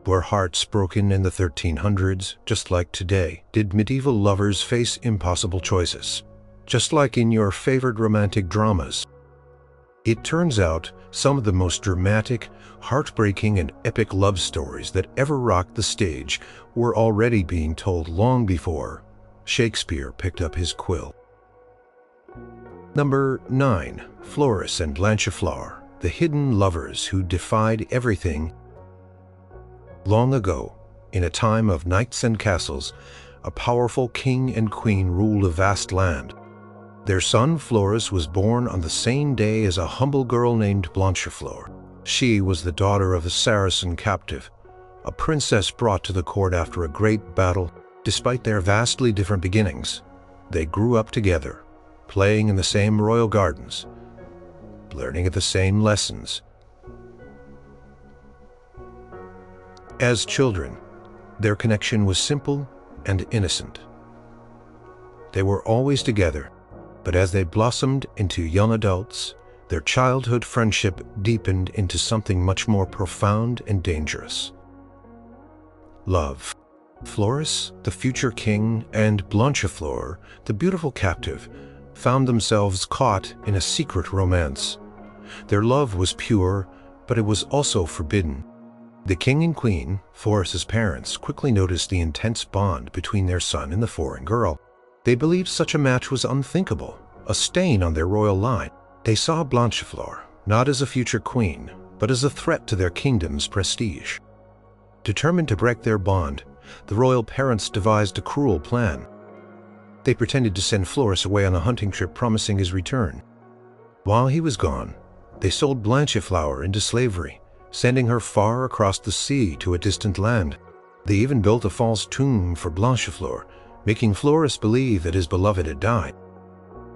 Were hearts broken in the 1300s, just like today? Did medieval lovers face impossible choices, just like in your favorite romantic dramas? It turns out some of the most dramatic, heartbreaking, and epic love stories that ever rocked the stage were already being told long before Shakespeare picked up his quill. Number 9. Floris and Blancheflour, the hidden lovers who defied everything. Long ago, in a time of knights and castles, a powerful king and queen ruled a vast land. Their son Floris was born on the same day as a humble girl named Blancheflour. She was the daughter of a Saracen captive, a princess brought to the court after a great battle. Despite their vastly different beginnings, they grew up together, playing in the same royal gardens, learning at the same lessons. As children, their connection was simple and innocent. They were always together, but as they blossomed into young adults, their childhood friendship deepened into something much more profound and dangerous. Love. Floris, the future king, and Blancheflour, the beautiful captive, found themselves caught in a secret romance. Their love was pure, but it was also forbidden. The king and queen, Floris's parents, quickly noticed the intense bond between their son and the foreign girl. They believed such a match was unthinkable, a stain on their royal line. They saw Blancheflour not as a future queen, but as a threat to their kingdom's prestige. Determined to break their bond, the royal parents devised a cruel plan. They pretended to send Floris away on a hunting trip, promising his return. While he was gone, they sold Blancheflour into slavery, sending her far across the sea to a distant land. They even built a false tomb for Blancheflour, making Floris believe that his beloved had died.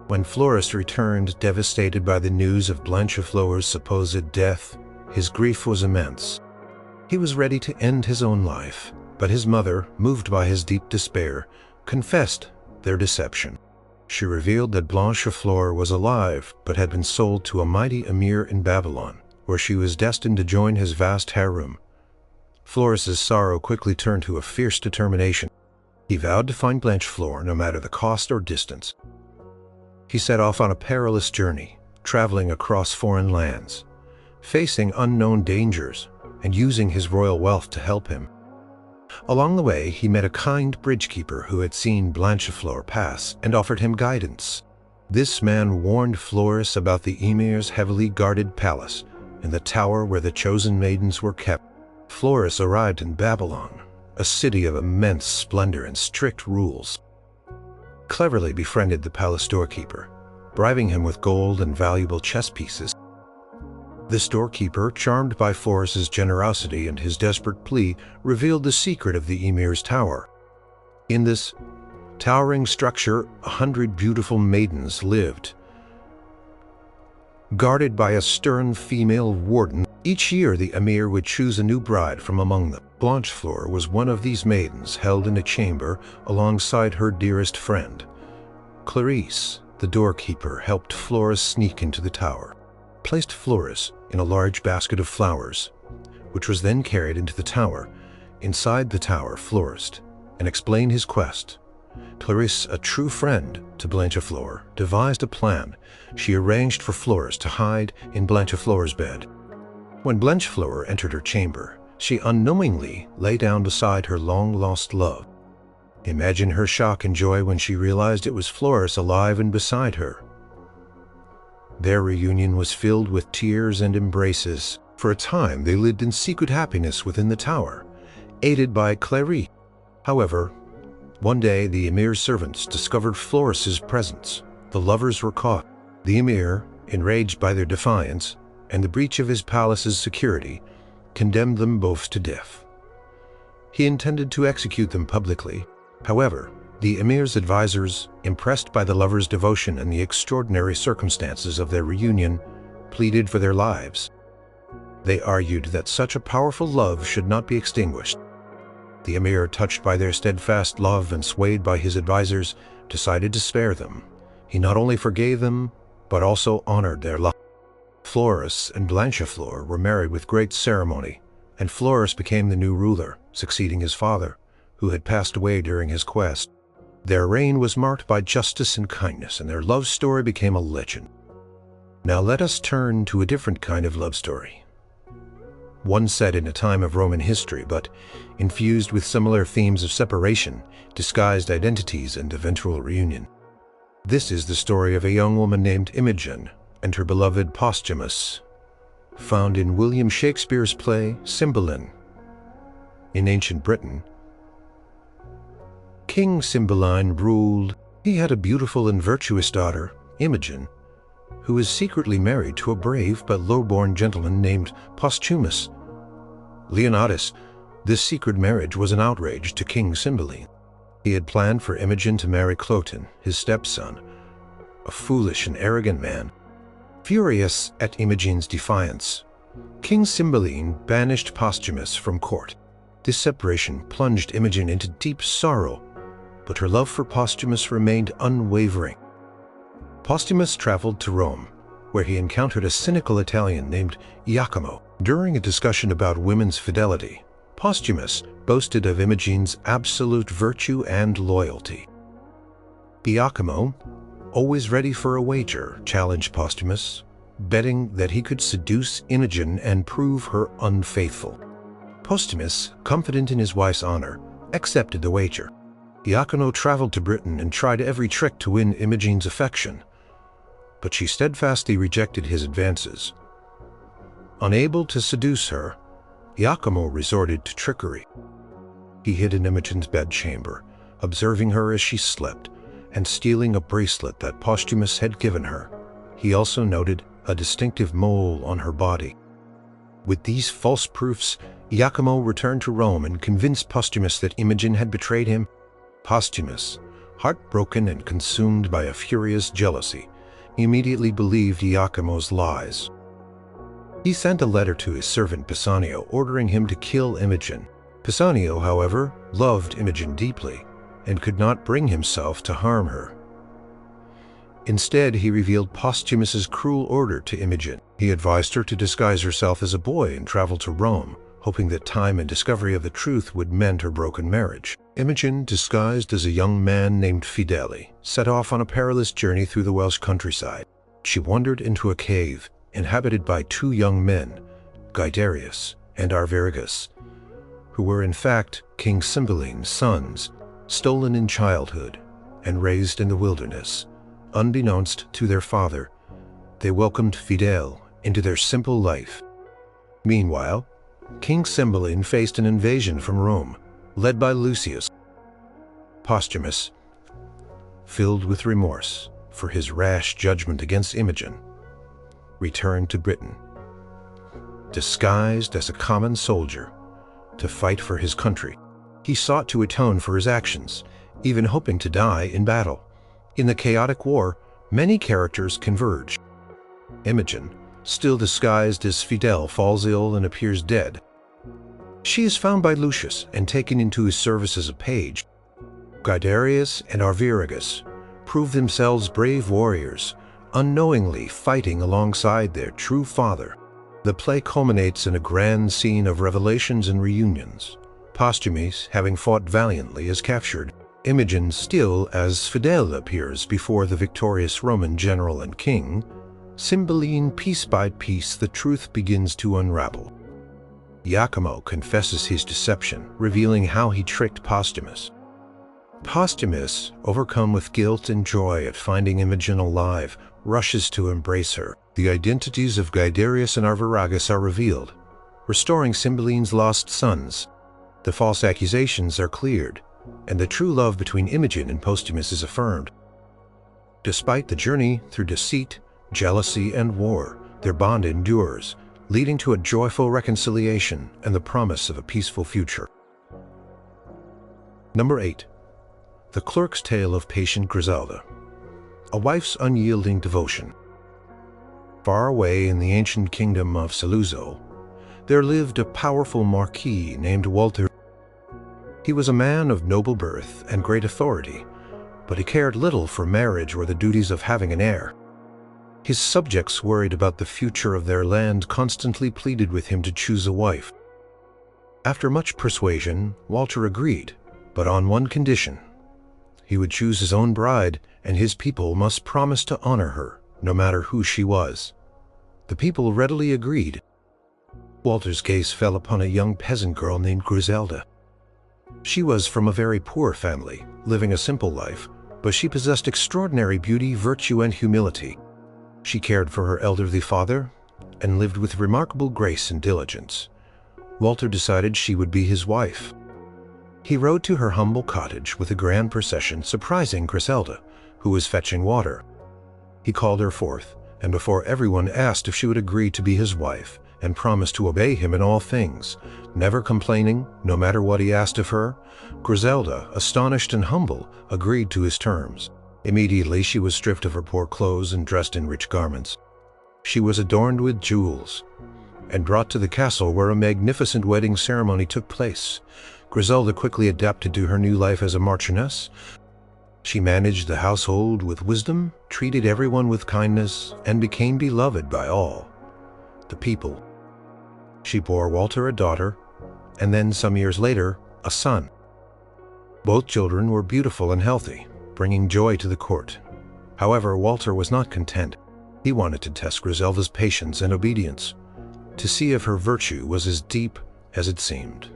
When Floris returned, devastated by the news of Blancheflour's supposed death, his grief was immense. He was ready to end his own life, but his mother, moved by his deep despair, confessed their deception. She revealed that Blancheflour was alive, but had been sold to a mighty emir in Babylon, where she was destined to join his vast harem. Floris's sorrow quickly turned to a fierce determination. He vowed to find Blancheflour no matter the cost or distance. He set off on a perilous journey, traveling across foreign lands, facing unknown dangers, and using his royal wealth to help him. Along the way, he met a kind bridgekeeper who had seen Blancheflour pass and offered him guidance. This man warned Floris about the emir's heavily guarded palace and the tower where the chosen maidens were kept. Floris arrived in Babylon, a city of immense splendor and strict rules. Cleverly befriended the palace doorkeeper, bribing him with gold and valuable chess pieces. The storekeeper, charmed by Floris's generosity and his desperate plea, revealed the secret of the emir's tower. In this towering structure, 100 beautiful maidens lived, guarded by a stern female warden. Each year the emir would choose a new bride from among them. Blancheflour was one of these maidens, held in a chamber alongside her dearest friend. Clarice, the doorkeeper, helped Floris sneak into the tower, placed Floris in a large basket of flowers, which was then carried into the tower. Inside the tower, Floris, and explained his quest. Clarice, a true friend to Blancheflour, devised a plan. She arranged for Floris to hide in Blancheflour's bed. When Blancheflour entered her chamber, she unknowingly lay down beside her long-lost love. Imagine her shock and joy when she realized it was Floris alive and beside her. Their reunion was filled with tears and embraces. For a time, they lived in secret happiness within the tower, aided by Clarice. However, one day the emir's servants discovered Floris's presence. The lovers were caught. The emir, enraged by their defiance and the breach of his palace's security, condemned them both to death. He intended to execute them publicly. However, the emir's advisors, impressed by the lovers' devotion and the extraordinary circumstances of their reunion, pleaded for their lives. They argued that such a powerful love should not be extinguished. The emir, touched by their steadfast love and swayed by his advisors, decided to spare them. He not only forgave them, but also honored their love. Floris and Blancheflour were married with great ceremony, and Floris became the new ruler, succeeding his father, who had passed away during his quest. Their reign was marked by justice and kindness, and their love story became a legend. Now let us turn to a different kind of love story. One set in a time of Roman history, but infused with similar themes of separation, disguised identities, and eventual reunion. This is the story of a young woman named Imogen and her beloved Posthumus, found in William Shakespeare's play Cymbeline. In ancient Britain, King Cymbeline ruled. He had a beautiful and virtuous daughter, Imogen, who was secretly married to a brave but low-born gentleman named Posthumus. Leonidas, this secret marriage was an outrage to King Cymbeline. He had planned for Imogen to marry Cloten, his stepson, a foolish and arrogant man. Furious at Imogen's defiance, King Cymbeline banished Posthumus from court. This separation plunged Imogen into deep sorrow, but her love for Posthumus remained unwavering. Posthumus traveled to Rome, where he encountered a cynical Italian named Iachimo. During a discussion about women's fidelity, Posthumus boasted of Imogen's absolute virtue and loyalty. Iachimo, always ready for a wager, challenged Posthumus, betting that he could seduce Imogen and prove her unfaithful. Posthumus, confident in his wife's honor, accepted the wager. Iachimo traveled to Britain and tried every trick to win Imogen's affection, but she steadfastly rejected his advances. Unable to seduce her, Iachimo resorted to trickery. He hid in Imogen's bedchamber, observing her as she slept, and stealing a bracelet that Posthumus had given her. He also noted a distinctive mole on her body. With these false proofs, Iachimo returned to Rome and convinced Posthumus that Imogen had betrayed him. Posthumus, heartbroken and consumed by a furious jealousy, immediately believed Iachimo's lies. He sent a letter to his servant Pisanio ordering him to kill Imogen. Pisanio, however, loved Imogen deeply and could not bring himself to harm her. Instead, he revealed Posthumus's cruel order to Imogen. He advised her to disguise herself as a boy and travel to Rome, hoping that time and discovery of the truth would mend her broken marriage. Imogen, disguised as a young man named Fidele, set off on a perilous journey through the Welsh countryside. She wandered into a cave inhabited by two young men, Guiderius and Arviragus, who were in fact King Cymbeline's sons, stolen in childhood and raised in the wilderness. Unbeknownst to their father, they welcomed Fidele into their simple life. Meanwhile, King Cymbeline faced an invasion from Rome, led by Lucius. Posthumus, filled with remorse for his rash judgment against Imogen, returned to Britain, disguised as a common soldier, to fight for his country. He sought to atone for his actions, even hoping to die in battle. In the chaotic war, many characters converge. Imogen, still disguised as Fidele, falls ill and appears dead. She is found by Lucius and taken into his service as a page. Guiderius and Arviragus prove themselves brave warriors, unknowingly fighting alongside their true father. The play culminates in a grand scene of revelations and reunions. Posthumus, having fought valiantly, is captured. Imogen, still as Fidele, appears before the victorious Roman general and king. Cymbeline, piece by piece, the truth begins to unravel. Iachimo confesses his deception, revealing how he tricked Posthumus. Posthumus, overcome with guilt and joy at finding Imogen alive, rushes to embrace her. The identities of Guiderius and Arviragus are revealed, restoring Cymbeline's lost sons. The false accusations are cleared, and the true love between Imogen and Posthumus is affirmed. Despite the journey through deceit, jealousy, and war, their bond endures, leading to a joyful reconciliation and the promise of a peaceful future. Number 8. The Clerk's Tale of Patient Griselda. A wife's unyielding devotion. Far away in the ancient kingdom of Saluzzo, there lived a powerful marquis named Walter. He was a man of noble birth and great authority, but he cared little for marriage or the duties of having an heir. His subjects, worried about the future of their land, constantly pleaded with him to choose a wife. After much persuasion, Walter agreed, but on one condition. He would choose his own bride, and his people must promise to honor her, no matter who she was. The people readily agreed. Walter's gaze fell upon a young peasant girl named Griselda. She was from a very poor family, living a simple life, but she possessed extraordinary beauty, virtue, and humility. She cared for her elderly father and lived with remarkable grace and diligence. Walter decided she would be his wife. He rode to her humble cottage with a grand procession, surprising Griselda, who was fetching water. He called her forth, and before everyone asked if she would agree to be his wife, and promised to obey him in all things, never complaining, no matter what he asked of her. Griselda, astonished and humble, agreed to his terms. Immediately she was stripped of her poor clothes and dressed in rich garments. She was adorned with jewels, and brought to the castle where a magnificent wedding ceremony took place. Griselda quickly adapted to her new life as a marchioness. She managed the household with wisdom, treated everyone with kindness, and became beloved by all the people. She bore Walter a daughter, and then some years later, a son. Both children were beautiful and healthy, bringing joy to the court. However, Walter was not content. He wanted to test Griselda's patience and obedience, to see if her virtue was as deep as it seemed.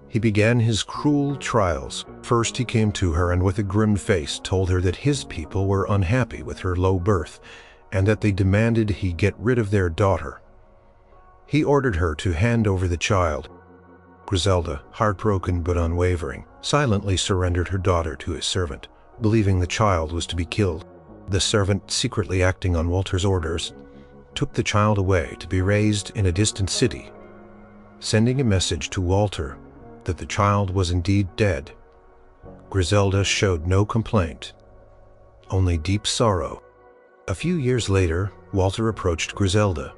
He began his cruel trials. First he came to her and with a grim face told her that his people were unhappy with her low birth and that they demanded he get rid of their daughter. He ordered her to hand over the child. Griselda, heartbroken but unwavering, silently surrendered her daughter to his servant, believing the child was to be killed. The servant, secretly acting on Walter's orders, took the child away to be raised in a distant city, sending a message to Walter that the child was indeed dead. Griselda showed no complaint, only deep sorrow. A few years later, Walter approached Griselda,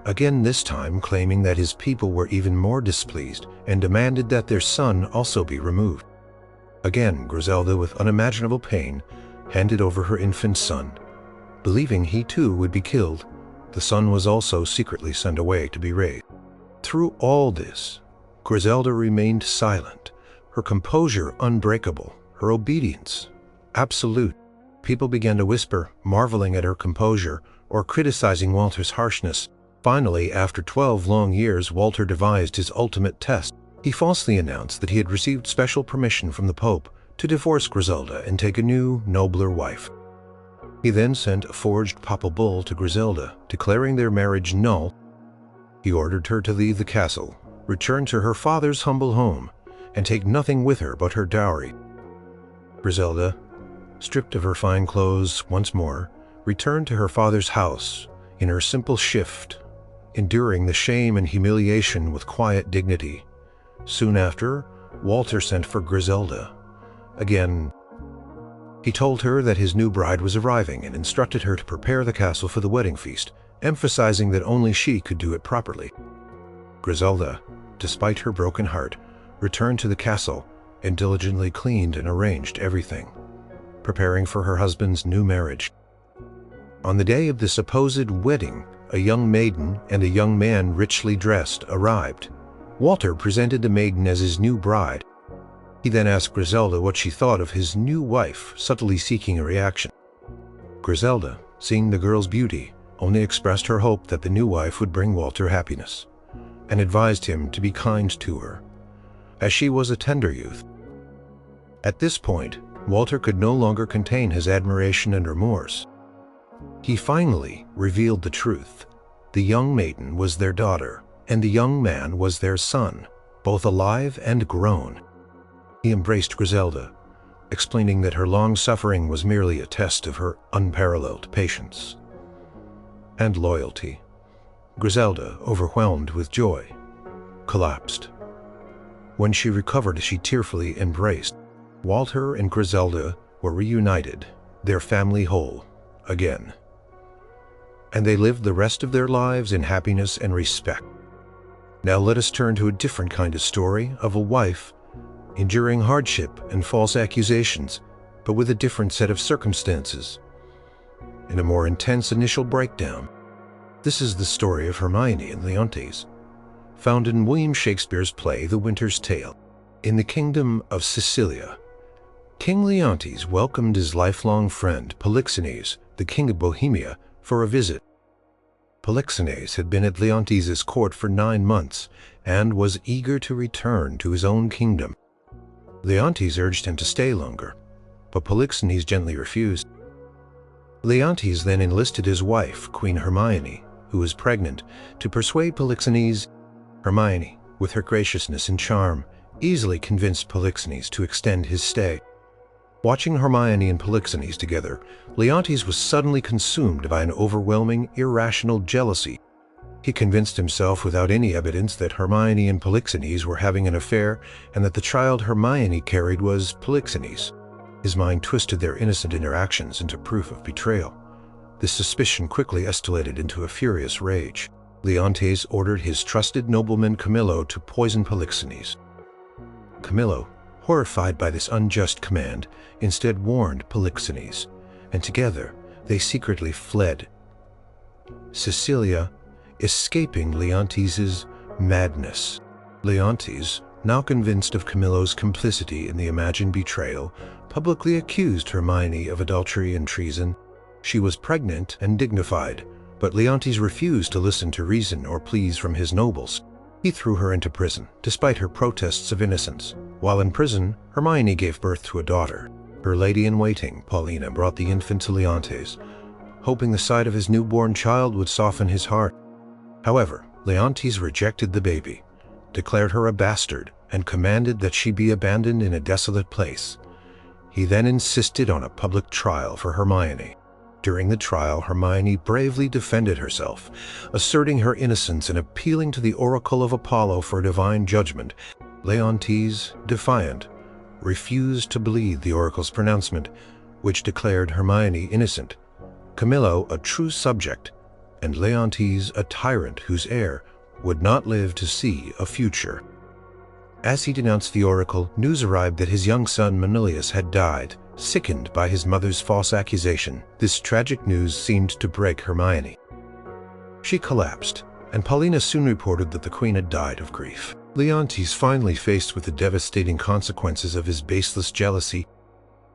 again this time claiming that his people were even more displeased and demanded that their son also be removed. Again, Griselda, with unimaginable pain, handed over her infant son. Believing he too would be killed, the son was also secretly sent away to be raised. Through all this, Griselda remained silent, her composure unbreakable, her obedience absolute. People began to whisper, marveling at her composure or criticizing Walter's harshness. Finally, after 12 long years, Walter devised his ultimate test. He falsely announced that he had received special permission from the Pope to divorce Griselda and take a new, nobler wife. He then sent a forged papal bull to Griselda, declaring their marriage null. He ordered her to leave the castle, return to her father's humble home, and take nothing with her but her dowry. Griselda, stripped of her fine clothes once more, returned to her father's house in her simple shift, enduring the shame and humiliation with quiet dignity. Soon after, Walter sent for Griselda. Again, he told her that his new bride was arriving and instructed her to prepare the castle for the wedding feast, emphasizing that only she could do it properly. Griselda, despite her broken heart, returned to the castle and diligently cleaned and arranged everything, preparing for her husband's new marriage. On the day of the supposed wedding, a young maiden and a young man richly dressed arrived. Walter presented the maiden as his new bride. He then asked Griselda what she thought of his new wife, subtly seeking a reaction. Griselda, seeing the girl's beauty, only expressed her hope that the new wife would bring Walter happiness, and advised him to be kind to her, as she was a tender youth. At this point, Walter could no longer contain his admiration and remorse. He finally revealed the truth. The young maiden was their daughter, and the young man was their son, both alive and grown. He embraced Griselda, explaining that her long suffering was merely a test of her unparalleled patience and loyalty. Griselda, overwhelmed with joy, collapsed. When she recovered, she tearfully embraced. Walter and Griselda were reunited, their family whole, again. And they lived the rest of their lives in happiness and respect. Now let us turn to a different kind of story of a wife enduring hardship and false accusations, but with a different set of circumstances and a more intense initial breakdown. This is the story of Hermione and Leontes. found in William Shakespeare's play The Winter's Tale. In the kingdom of Sicilia, King Leontes welcomed his lifelong friend Polixenes, the king of Bohemia, for a visit. Polixenes had been at Leontes' court for 9 months and was eager to return to his own kingdom. Leontes urged him to stay longer, but Polixenes gently refused. Leontes then enlisted his wife, Queen Hermione, who was pregnant, to persuade Polixenes. Hermione, with her graciousness and charm, easily convinced Polixenes to extend his stay. Watching Hermione and Polixenes together, Leontes was suddenly consumed by an overwhelming, irrational jealousy. He convinced himself without any evidence that Hermione and Polixenes were having an affair and that the child Hermione carried was Polixenes. His mind twisted their innocent interactions into proof of betrayal. This suspicion quickly escalated into a furious rage. Leontes ordered his trusted nobleman Camillo to poison Polixenes. Camillo, horrified by this unjust command, instead warned Polixenes, and together they secretly fled Sicilia, escaping Leontes' madness. Leontes, now convinced of Camillo's complicity in the imagined betrayal, publicly accused Hermione of adultery and treason. She was pregnant and dignified, but Leontes refused to listen to reason or pleas from his nobles. He threw her into prison, despite her protests of innocence. While in prison, Hermione gave birth to a daughter. Her lady-in-waiting, Paulina, brought the infant to Leontes, hoping the sight of his newborn child would soften his heart. However, Leontes rejected the baby, declared her a bastard, and commanded that she be abandoned in a desolate place. He then insisted on a public trial for Hermione. During the trial, Hermione bravely defended herself, asserting her innocence and appealing to the oracle of Apollo for divine judgment. Leontes, defiant, refused to believe the oracle's pronouncement, which declared Hermione innocent, Camillo a true subject, and Leontes a tyrant whose heir would not live to see a future. As he denounced the oracle, news arrived that his young son Manilius had died, sickened by his mother's false accusation. This tragic news seemed to break Hermione. She collapsed, and Paulina soon reported that the queen had died of grief. Leontes, finally faced with the devastating consequences of his baseless jealousy,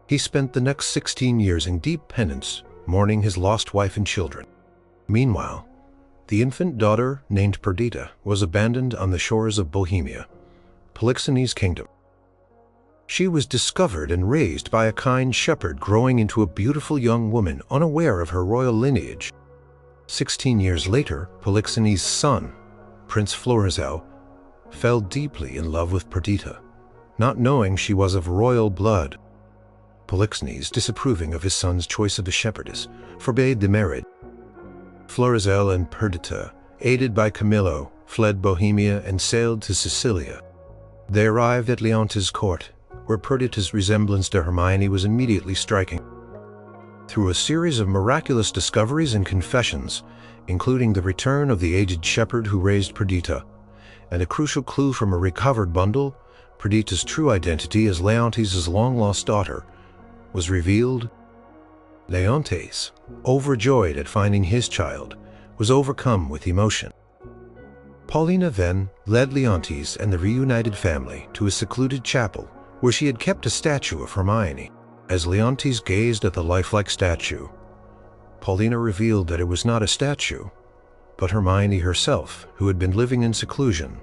he spent the next 16 years in deep penance, mourning his lost wife and children. Meanwhile, the infant daughter, named Perdita, was abandoned on the shores of Bohemia, Polixenes' kingdom. She was discovered and raised by a kind shepherd, growing into a beautiful young woman unaware of her royal lineage. 16 years later, Polixenes' son, Prince Florizel, fell deeply in love with Perdita, not knowing she was of royal blood. Polixenes, disapproving of his son's choice of a shepherdess, forbade the marriage. Florizel and Perdita, aided by Camillo, fled Bohemia and sailed to Sicilia. They arrived at Leontes' court, where Perdita's resemblance to Hermione was immediately striking. Through a series of miraculous discoveries and confessions, including the return of the aged shepherd who raised Perdita, and a crucial clue from a recovered bundle, Perdita's true identity as Leontes' long-lost daughter was revealed. Leontes, overjoyed at finding his child, was overcome with emotion. Paulina then led Leontes and the reunited family to a secluded chapel where she had kept a statue of Hermione. As Leontes gazed at the lifelike statue, Paulina revealed that it was not a statue, but Hermione herself, who had been living in seclusion,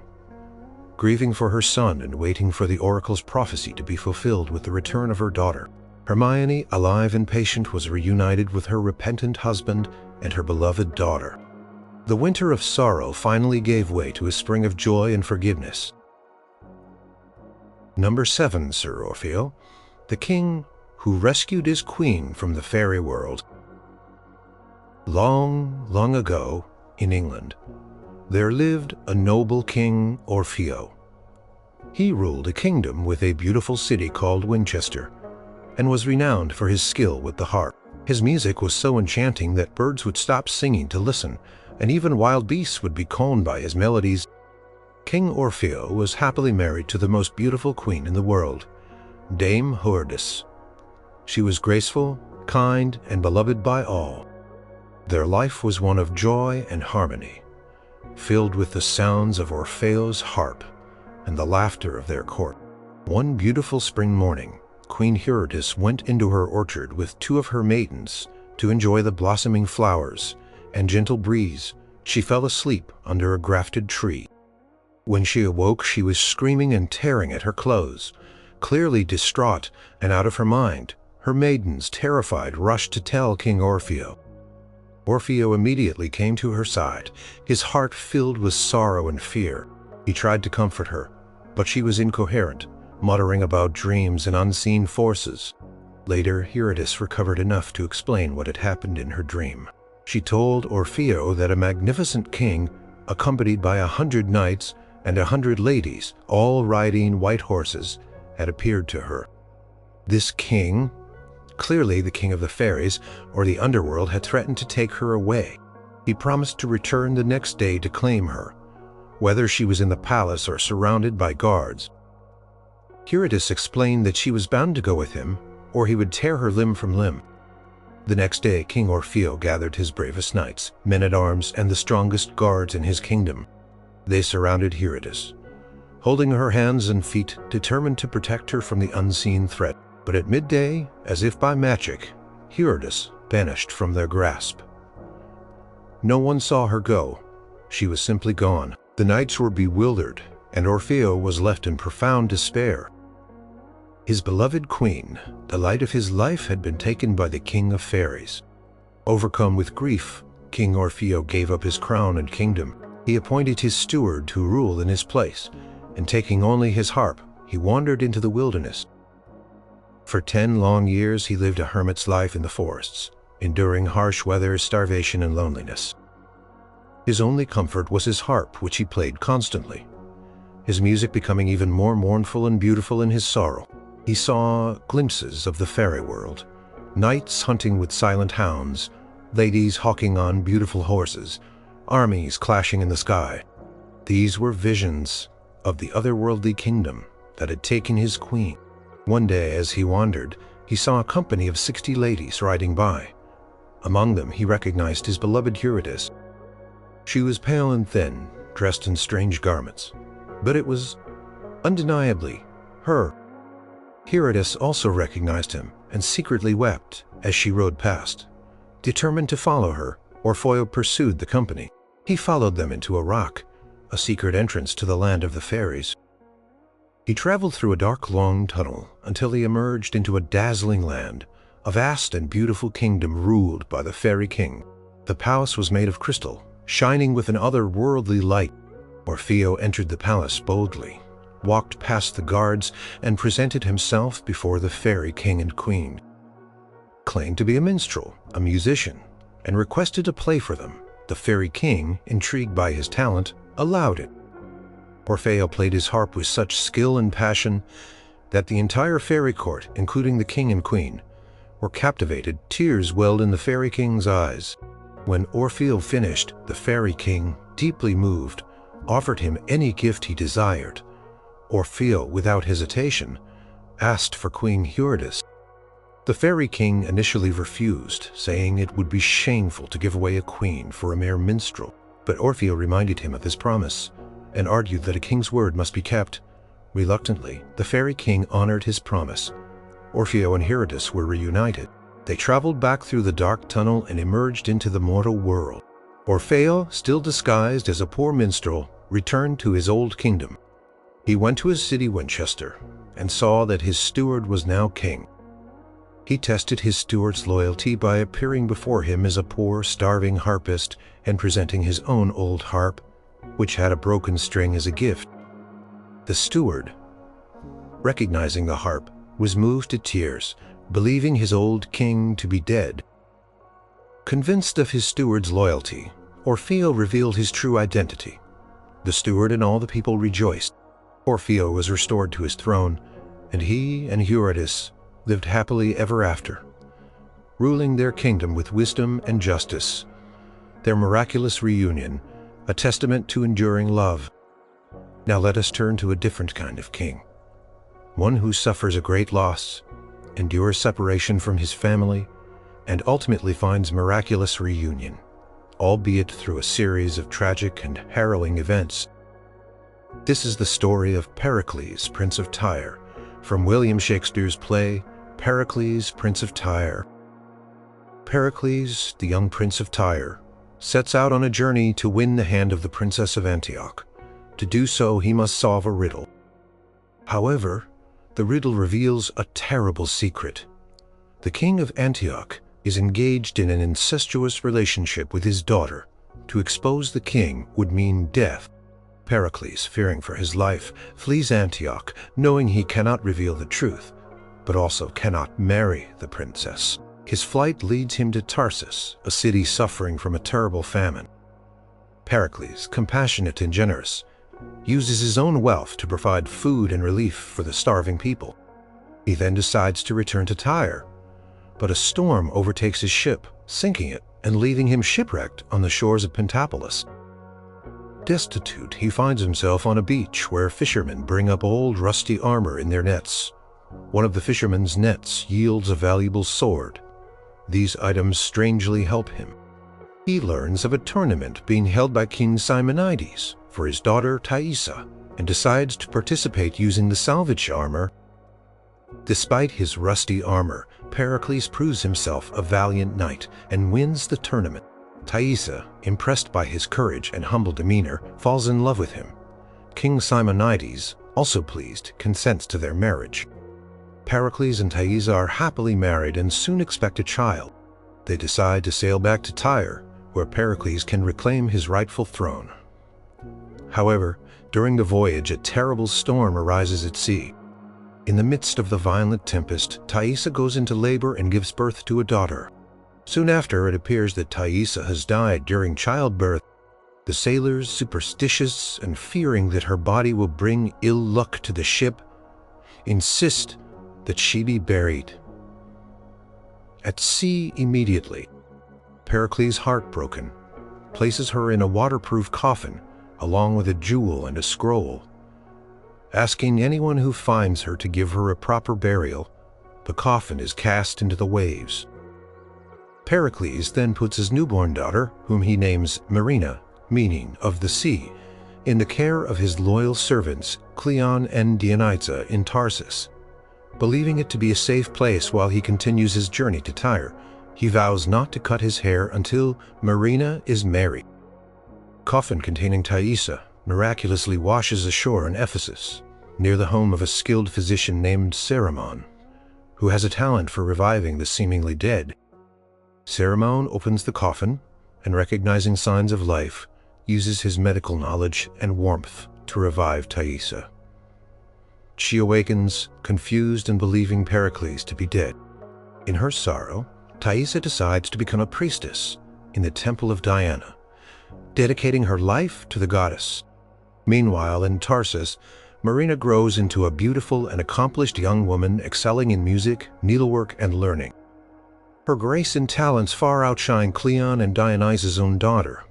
grieving for her son and waiting for the oracle's prophecy to be fulfilled with the return of her daughter. Hermione, alive and patient, was reunited with her repentant husband and her beloved daughter. The winter of sorrow finally gave way to a spring of joy and forgiveness. Number 7, Sir Orfeo, the king who rescued his queen from the fairy world. Long, long ago, in England, there lived a noble king, Orfeo. He ruled a kingdom with a beautiful city called Winchester, and was renowned for his skill with the harp. His music was so enchanting that birds would stop singing to listen, and even wild beasts would be calmed by his melodies. King Orfeo was happily married to the most beautiful queen in the world, Dame Hoardis. She was graceful, kind, and beloved by all. Their life was one of joy and harmony, filled with the sounds of Orfeo's harp and the laughter of their court. One beautiful spring morning, Queen Eurydice went into her orchard with 2 of her maidens to enjoy the blossoming flowers and gentle breeze. She fell asleep under a grafted tree. When she awoke, she was screaming and tearing at her clothes. Clearly distraught and out of her mind, her maidens, terrified, rushed to tell King Orfeo. Orfeo immediately came to her side, his heart filled with sorrow and fear. He tried to comfort her, but she was incoherent, muttering about dreams and unseen forces. Later, Eurydice recovered enough to explain what had happened in her dream. She told Orfeo that a magnificent king, accompanied by 100 knights and 100 ladies, all riding white horses, had appeared to her. This king, clearly the king of the fairies or the underworld, had threatened to take her away. He promised to return the next day to claim her, whether she was in the palace or surrounded by guards. Eurydice explained that she was bound to go with him, or he would tear her limb from limb. The next day, King Orfeo gathered his bravest knights, men-at-arms, and the strongest guards in his kingdom. They surrounded Eurydice, holding her hands and feet, determined to protect her from the unseen threat. But at midday, as if by magic, Eurydice vanished from their grasp. No one saw her go. She was simply gone. The knights were bewildered, and Orfeo was left in profound despair. His beloved queen, the light of his life, had been taken by the king of fairies. Overcome with grief, King Orfeo gave up his crown and kingdom. He appointed his steward to rule in his place, and taking only his harp, he wandered into the wilderness. For 10 long years he lived a hermit's life in the forests, enduring harsh weather, starvation, and loneliness. His only comfort was his harp, which he played constantly, his music becoming even more mournful and beautiful in his sorrow. He saw glimpses of the fairy world, knights hunting with silent hounds, ladies hawking on beautiful horses, armies clashing in the sky. These were visions of the otherworldly kingdom that had taken his queen. One day, as he wandered, he saw a company of 60 ladies riding by. Among them, he recognized his beloved Eurydice. She was pale and thin, dressed in strange garments, but it was undeniably her. Eurydice also recognized him and secretly wept as she rode past. Determined to follow her, Orfeo pursued the company. He followed them into a rock, a secret entrance to the land of the fairies. He traveled through a dark, long tunnel until he emerged into a dazzling land, a vast and beautiful kingdom ruled by the fairy king. The palace was made of crystal, shining with an otherworldly light. Orfeo entered the palace boldly, walked past the guards, and presented himself before the fairy king and queen. Claimed to be a minstrel, a musician, and requested to play for them. The fairy king, intrigued by his talent, allowed it. Orfeo played his harp with such skill and passion that the entire fairy court, including the king and queen, were captivated. Tears welled in the fairy king's eyes. When Orfeo finished, the fairy king, deeply moved, offered him any gift he desired. Orfeo, without hesitation, asked for Queen Eurydice. The fairy king initially refused, saying it would be shameful to give away a queen for a mere minstrel. But Orfeo reminded him of his promise and argued that a king's word must be kept. Reluctantly, the fairy king honored his promise. Orfeo and Eurydice were reunited. They traveled back through the dark tunnel and emerged into the mortal world. Orfeo, still disguised as a poor minstrel, returned to his old kingdom. He went to his city, Winchester, and saw that his steward was now king. He tested his steward's loyalty by appearing before him as a poor, starving harpist and presenting his own old harp, which had a broken string, as a gift. The steward, recognizing the harp, was moved to tears, believing his old king to be dead. Convinced of his steward's loyalty, Orfeo revealed his true identity. The steward and all the people rejoiced. Orfeo was restored to his throne, and he and Eurydice lived happily ever after, ruling their kingdom with wisdom and justice. Their miraculous reunion, a testament to enduring love. Now let us turn to a different kind of king, one who suffers a great loss, endures separation from his family, and ultimately finds miraculous reunion. albeit through a series of tragic and harrowing events. This is the story of Pericles, Prince of Tyre, from William Shakespeare's play, Pericles, Prince of Tyre. Pericles, the young Prince of Tyre, sets out on a journey to win the hand of the Princess of Antioch. To do so, he must solve a riddle. However, the riddle reveals a terrible secret. The king of Antioch is engaged in an incestuous relationship with his daughter. To expose the king would mean death. Pericles, fearing for his life, flees Antioch, knowing he cannot reveal the truth, but also cannot marry the princess. His flight leads him to Tarsus, a city suffering from a terrible famine. Pericles, compassionate and generous, uses his own wealth to provide food and relief for the starving people. He then decides to return to Tyre, but a storm overtakes his ship, sinking it and leaving him shipwrecked on the shores of Pentapolis. Destitute, he finds himself on a beach where fishermen bring up old rusty armor in their nets. One of the fishermen's nets yields a valuable sword. These items strangely help him. He learns of a tournament being held by King Simonides for his daughter Thaisa and decides to participate using the salvage armor. Despite his rusty armor, Pericles proves himself a valiant knight and wins the tournament. Thaisa, impressed by his courage and humble demeanor, falls in love with him. King Simonides, also pleased, consents to their marriage. Pericles and Thaisa are happily married and soon expect a child. They decide to sail back to Tyre, where Pericles can reclaim his rightful throne. However, during the voyage, a terrible storm arises at sea. In the midst of the violent tempest, Thaisa goes into labor and gives birth to a daughter. Soon after, it appears that Thaisa has died during childbirth. The sailors, superstitious and fearing that her body will bring ill luck to the ship, insist that she be buried at sea immediately. Pericles, heartbroken, places her in a waterproof coffin along with a jewel and a scroll. Asking anyone who finds her to give her a proper burial, the coffin is cast into the waves. Pericles then puts his newborn daughter, whom he names Marina, meaning of the sea, in the care of his loyal servants Cleon and Dionysa in Tarsus. Believing it to be a safe place while he continues his journey to Tyre, he vows not to cut his hair until Marina is married. Coffin containing Thaisa miraculously washes ashore in Ephesus, near the home of a skilled physician named Cerimon, who has a talent for reviving the seemingly dead. Cerimon opens the coffin and, recognizing signs of life, uses his medical knowledge and warmth to revive Thaisa. She awakens, confused and believing Pericles to be dead. In her sorrow, Thaisa decides to become a priestess in the temple of Diana, dedicating her life to the goddess. Meanwhile, in Tarsus, Marina grows into a beautiful and accomplished young woman excelling in music, needlework, and learning. Her grace and talents far outshine Cleon and Dionysa's own daughter.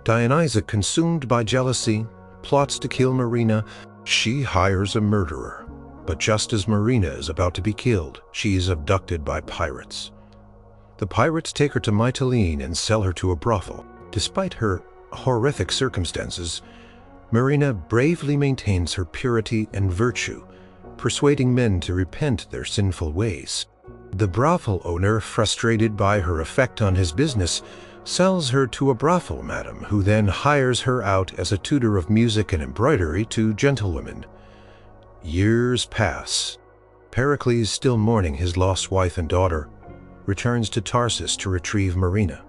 Dionysa, consumed by jealousy, plots to kill Marina. She hires a murderer, but just as Marina is about to be killed, she is abducted by pirates. The pirates take her to Mytilene and sell her to a brothel. Despite her horrific circumstances, Marina bravely maintains her purity and virtue, persuading men to repent their sinful ways. The brothel owner, frustrated by her effect on his business, sells her to a brothel madam, who then hires her out as a tutor of music and embroidery to gentlewomen. Years pass. Pericles, still mourning his lost wife and daughter, returns to Tarsus to retrieve Marina,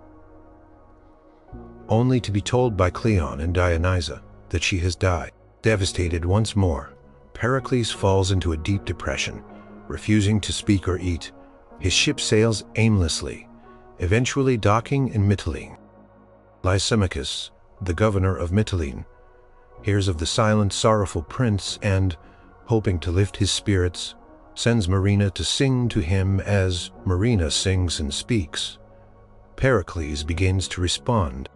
only to be told by Cleon and Dionysa that she has died. Devastated once more, Pericles falls into a deep depression, refusing to speak or eat. His ship sails aimlessly, eventually docking in Mytilene. Lysimachus, the governor of Mytilene, hears of the silent, sorrowful prince and, hoping to lift his spirits, sends Marina to sing to him as Marina sings and speaks. Pericles begins to respond.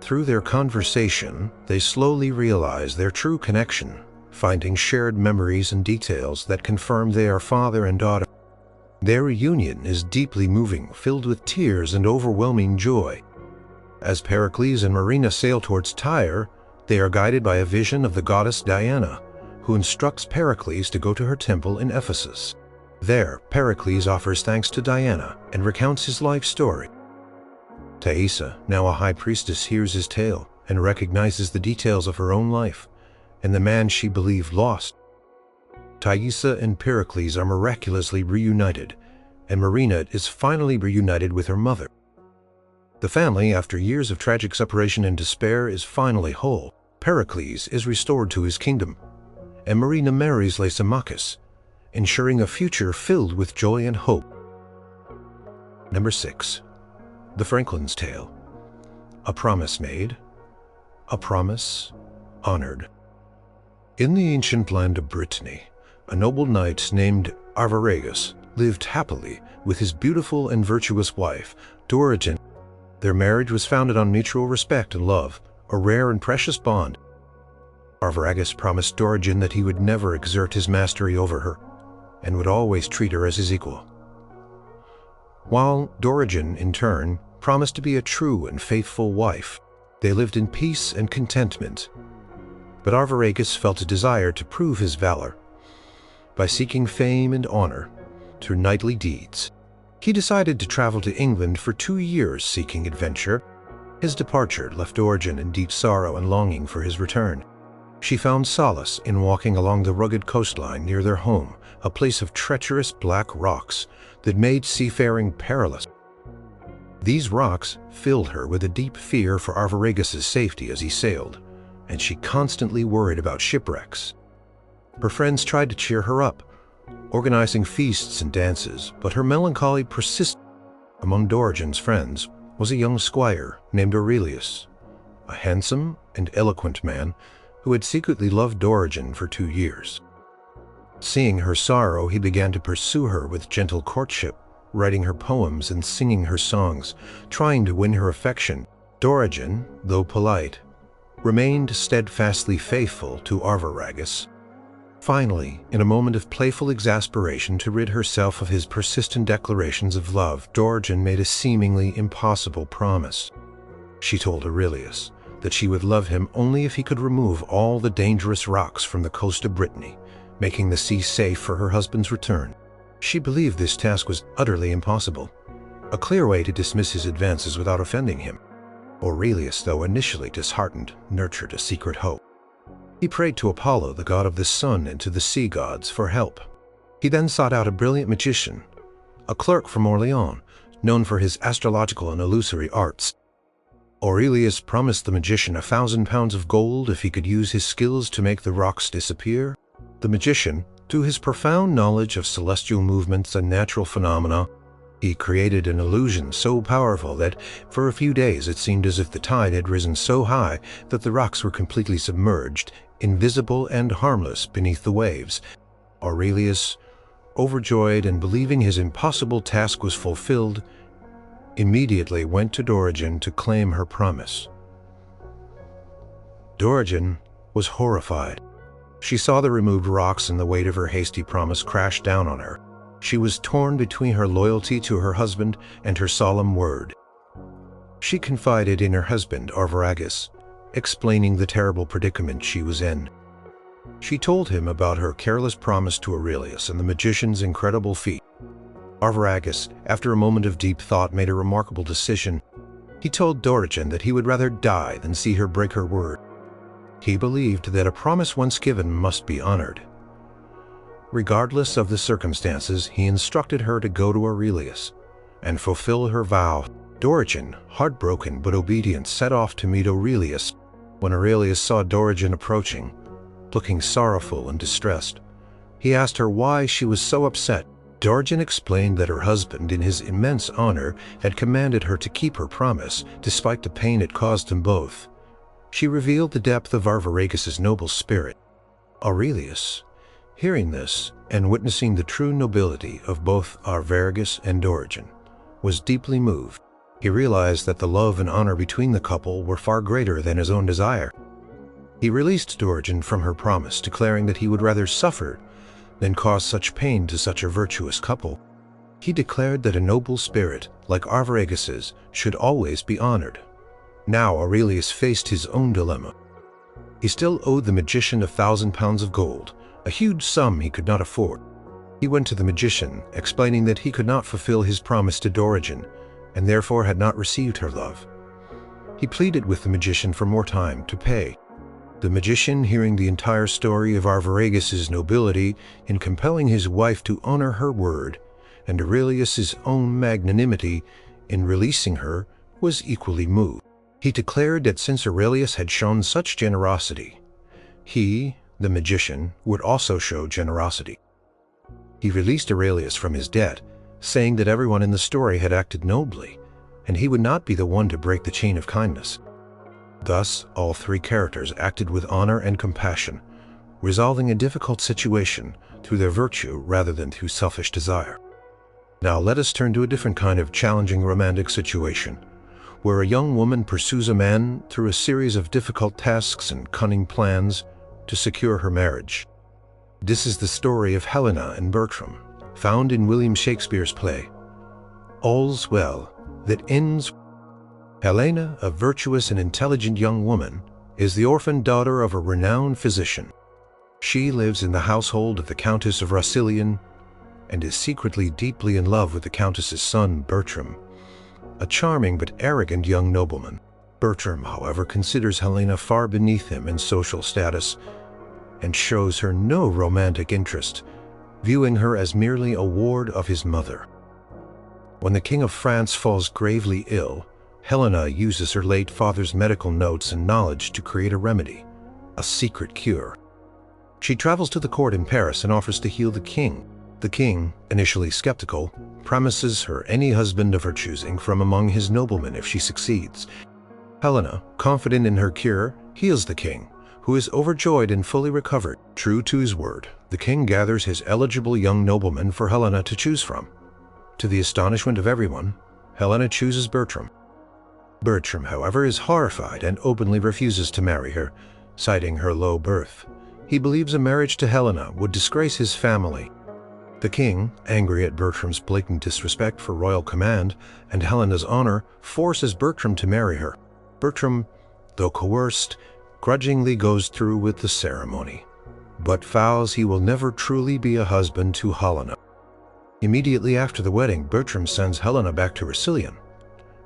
Through their conversation, they slowly realize their true connection, finding shared memories and details that confirm they are father and daughter. Their reunion is deeply moving, filled with tears and overwhelming joy. As Pericles and Marina sail towards Tyre, they are guided by a vision of the goddess Diana, who instructs Pericles to go to her temple in Ephesus. There, Pericles offers thanks to Diana and recounts his life story. Thaisa, now a high priestess, hears his tale and recognizes the details of her own life and the man she believed lost. Thaisa and Pericles are miraculously reunited, and Marina is finally reunited with her mother. The family, after years of tragic separation and despair, is finally whole. Pericles is restored to his kingdom, and Marina marries Lysimachus, ensuring a future filled with joy and hope. Number 6. The Franklin's Tale. A promise made, a promise honored. In the ancient land of Brittany, a noble knight named Arviragus lived happily with his beautiful and virtuous wife, Dorigen. Their marriage was founded on mutual respect and love, a rare and precious bond. Arviragus promised Dorigen that he would never exert his mastery over her, and would always treat her as his equal. While Dorigen, in turn, promised to be a true and faithful wife, they lived in peace and contentment. But Arviragus felt a desire to prove his valor by seeking fame and honor through knightly deeds. He decided to travel to England for 2 years seeking adventure. His departure left Dorigen in deep sorrow and longing for his return. She found solace in walking along the rugged coastline near their home, a place of treacherous black rocks that made seafaring perilous. These rocks filled her with a deep fear for Arviragus' safety as he sailed, and she constantly worried about shipwrecks. Her friends tried to cheer her up, organizing feasts and dances, but her melancholy persisted. Among Dorigen's friends was a young squire named Aurelius, a handsome and eloquent man who had secretly loved Dorigen for 2 years. Seeing her sorrow, he began to pursue her with gentle courtship, writing her poems and singing her songs, trying to win her affection. Dorigen, though polite, remained steadfastly faithful to Arviragus. Finally, in a moment of playful exasperation to rid herself of his persistent declarations of love, Dorigen made a seemingly impossible promise. She told Aurelius that she would love him only if he could remove all the dangerous rocks from the coast of Brittany, making the sea safe for her husband's return. She believed this task was utterly impossible, a clear way to dismiss his advances without offending him. Aurelius, though initially disheartened, nurtured a secret hope. He prayed to Apollo, the god of the sun, and to the sea gods for help. He then sought out a brilliant magician, a clerk from Orleans, known for his astrological and illusory arts. Aurelius promised the magician 1,000 pounds of gold if he could use his skills to make the rocks disappear. The magician, through his profound knowledge of celestial movements and natural phenomena, he created an illusion so powerful that for a few days it seemed as if the tide had risen so high that the rocks were completely submerged, invisible and harmless beneath the waves. Aurelius, overjoyed and believing his impossible task was fulfilled, immediately went to Dorigen to claim her promise. Dorigen was horrified. She saw the removed rocks and the weight of her hasty promise crash down on her. She was torn between her loyalty to her husband and her solemn word. She confided in her husband, Arviragus, explaining the terrible predicament she was in. She told him about her careless promise to Aurelius and the magician's incredible feat. Arviragus, after a moment of deep thought, made a remarkable decision. He told Dorigen that he would rather die than see her break her word. He believed that a promise once given must be honored. Regardless of the circumstances, he instructed her to go to Aurelius and fulfill her vow. Dorigen, heartbroken but obedient, set off to meet Aurelius. When Aurelius saw Dorigen approaching, looking sorrowful and distressed, he asked her why she was so upset. Dorigen explained that her husband, in his immense honor, had commanded her to keep her promise, despite the pain it caused them both. She revealed the depth of Arviragus' noble spirit. Aurelius, hearing this and witnessing the true nobility of both Arviragus and Dorigen, was deeply moved. He realized that the love and honor between the couple were far greater than his own desire. He released Dorigen from her promise, declaring that he would rather suffer than cause such pain to such a virtuous couple. He declared that a noble spirit, like Arviragus', should always be honored. Now Aurelius faced his own dilemma. He still owed the magician 1,000 pounds of gold, a huge sum he could not afford. He went to the magician, explaining that he could not fulfill his promise to Dorigen, and therefore had not received her love. He pleaded with the magician for more time to pay. The magician, hearing the entire story of Arviragus' nobility in compelling his wife to honor her word, and Aurelius' own magnanimity in releasing her, was equally moved. He declared that since Aurelius had shown such generosity, he, the magician, would also show generosity. He released Aurelius from his debt, saying that everyone in the story had acted nobly, and he would not be the one to break the chain of kindness. Thus, all three characters acted with honor and compassion, resolving a difficult situation through their virtue rather than through selfish desire. Now let us turn to a different kind of challenging romantic situation, where a young woman pursues a man through a series of difficult tasks and cunning plans to secure her marriage. This is the story of Helena and Bertram, found in William Shakespeare's play, All's Well That Ends. Helena, a virtuous and intelligent young woman, is the orphaned daughter of a renowned physician. She lives in the household of the Countess of Rossillon and is secretly deeply in love with the Countess's son, Bertram, a charming but arrogant young nobleman. Bertram, however, considers Helena far beneath him in social status and shows her no romantic interest, viewing her as merely a ward of his mother. When the King of France falls gravely ill, Helena uses her late father's medical notes and knowledge to create a remedy, a secret cure. She travels to the court in Paris and offers to heal the king. The king, initially skeptical, promises her any husband of her choosing from among his noblemen if she succeeds. Helena, confident in her cure, heals the king, who is overjoyed and fully recovered. True to his word, the king gathers his eligible young noblemen for Helena to choose from. To the astonishment of everyone, Helena chooses Bertram. Bertram, however, is horrified and openly refuses to marry her, citing her low birth. He believes a marriage to Helena would disgrace his family. The king, angry at Bertram's blatant disrespect for royal command and Helena's honor, forces Bertram to marry her. Bertram, though coerced, grudgingly goes through with the ceremony, but vows he will never truly be a husband to Helena. Immediately after the wedding, Bertram sends Helena back to Rossillon,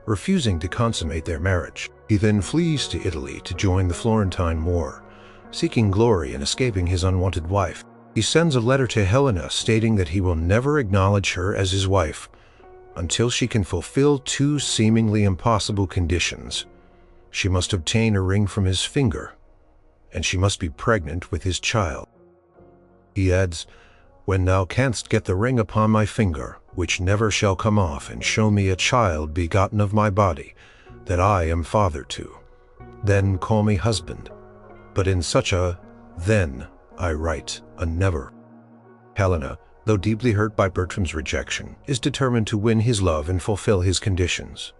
refusing to consummate their marriage. He then flees to Italy to join the Florentine War, seeking glory and escaping his unwanted wife. He sends a letter to Helena stating that he will never acknowledge her as his wife until she can fulfill two seemingly impossible conditions. She must obtain a ring from his finger, and she must be pregnant with his child. He adds, "When thou canst get the ring upon my finger, which never shall come off, and show me a child begotten of my body, that I am father to, then call me husband. But in such a then I write a never." Helena, though deeply hurt by Bertram's rejection, is determined to win his love and fulfill his conditions.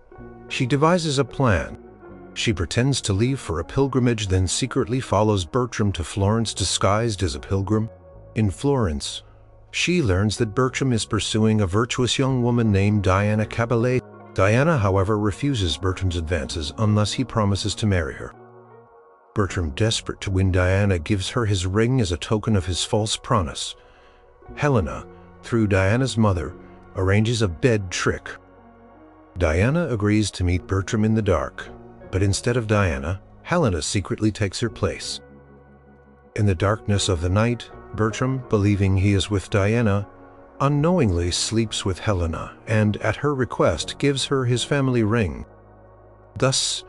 She devises a plan. She pretends to leave for a pilgrimage, then secretly follows Bertram to Florence disguised as a pilgrim. In Florence, she learns that Bertram is pursuing a virtuous young woman named Diana Caballé. Diana, however, refuses Bertram's advances unless he promises to marry her. Bertram, desperate to win Diana, gives her his ring as a token of his false promise. Helena, through Diana's mother, arranges a bed trick. Diana agrees to meet Bertram in the dark, but instead of Diana, Helena secretly takes her place. In the darkness of the night, Bertram, believing he is with Diana, unknowingly sleeps with Helena and, at her request, gives her his family ring. Thus,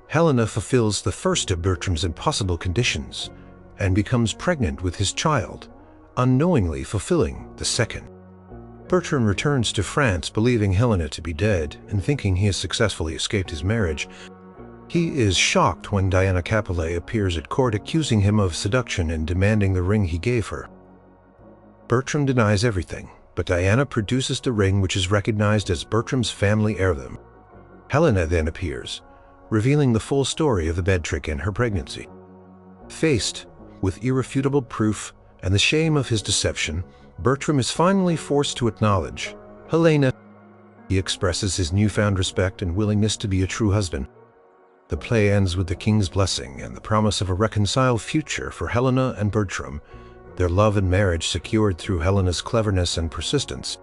Helena fulfills the first of Bertram's impossible conditions and becomes pregnant with his child, unknowingly fulfilling the second. Bertram returns to France believing Helena to be dead and thinking he has successfully escaped his marriage. He is shocked when Diana Capelet appears at court accusing him of seduction and demanding the ring he gave her. Bertram denies everything, but Diana produces the ring, which is recognized as Bertram's family heirloom. Helena then appears, revealing the full story of the bed trick and her pregnancy. Faced with irrefutable proof and the shame of his deception, Bertram is finally forced to acknowledge Helena. He expresses his newfound respect and willingness to be a true husband. The play ends with the king's blessing and the promise of a reconciled future for Helena and Bertram, their love and marriage secured through Helena's cleverness and persistence.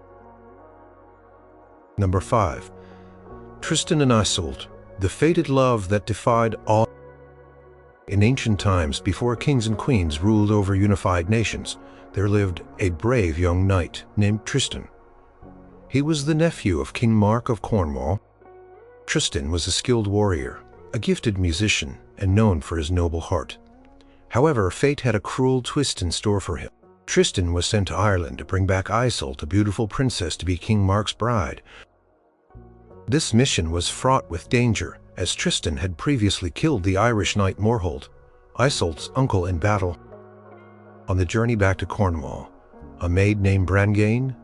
Number 5. Tristan and Isolde, the fated love that defied all. In ancient times, before kings and queens ruled over unified nations, there lived a brave young knight named Tristan. He was the nephew of King Mark of Cornwall. Tristan was a skilled warrior, a gifted musician, and known for his noble heart. However, fate had a cruel twist in store for him. Tristan was sent to Ireland to bring back Isolde, a beautiful princess, to be King Mark's bride. This mission was fraught with danger, as Tristan had previously killed the Irish knight Morholt, Isolde's uncle, in battle. On the journey back to Cornwall, a maid named Brangane,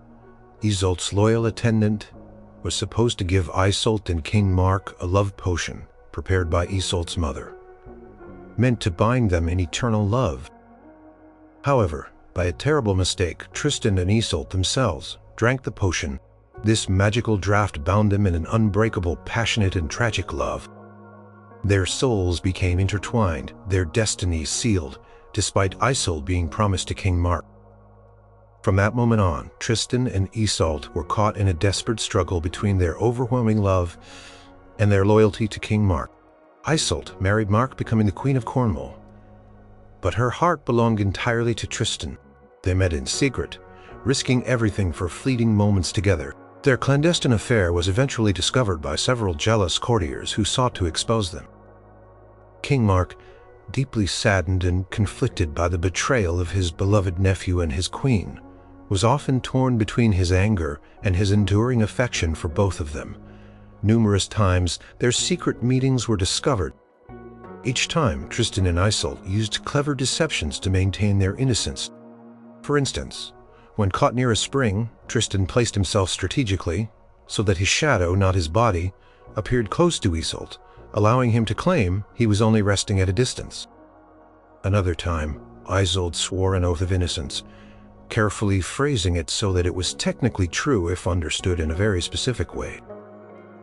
Isolde's loyal attendant, was supposed to give Isolde and King Mark a love potion prepared by Isolde's mother, meant to bind them in eternal love. However, by a terrible mistake, Tristan and Isolde themselves drank the potion. This magical draught bound them in an unbreakable, passionate, and tragic love. Their souls became intertwined, their destinies sealed, despite Isolde being promised to King Mark. From that moment on, Tristan and Isolde were caught in a desperate struggle between their overwhelming love and their loyalty to King Mark. Isolde married Mark, becoming the Queen of Cornwall, but her heart belonged entirely to Tristan. They met in secret, risking everything for fleeting moments together. Their clandestine affair was eventually discovered by several jealous courtiers who sought to expose them. King Mark, deeply saddened and conflicted by the betrayal of his beloved nephew and his queen, was often torn between his anger and his enduring affection for both of them. Numerous times, their secret meetings were discovered. Each time, Tristan and Isolde used clever deceptions to maintain their innocence. For instance, when caught near a spring, Tristan placed himself strategically so that his shadow, not his body, appeared close to Isolde, allowing him to claim he was only resting at a distance. Another time, Isolde swore an oath of innocence, carefully phrasing it so that it was technically true if understood in a very specific way.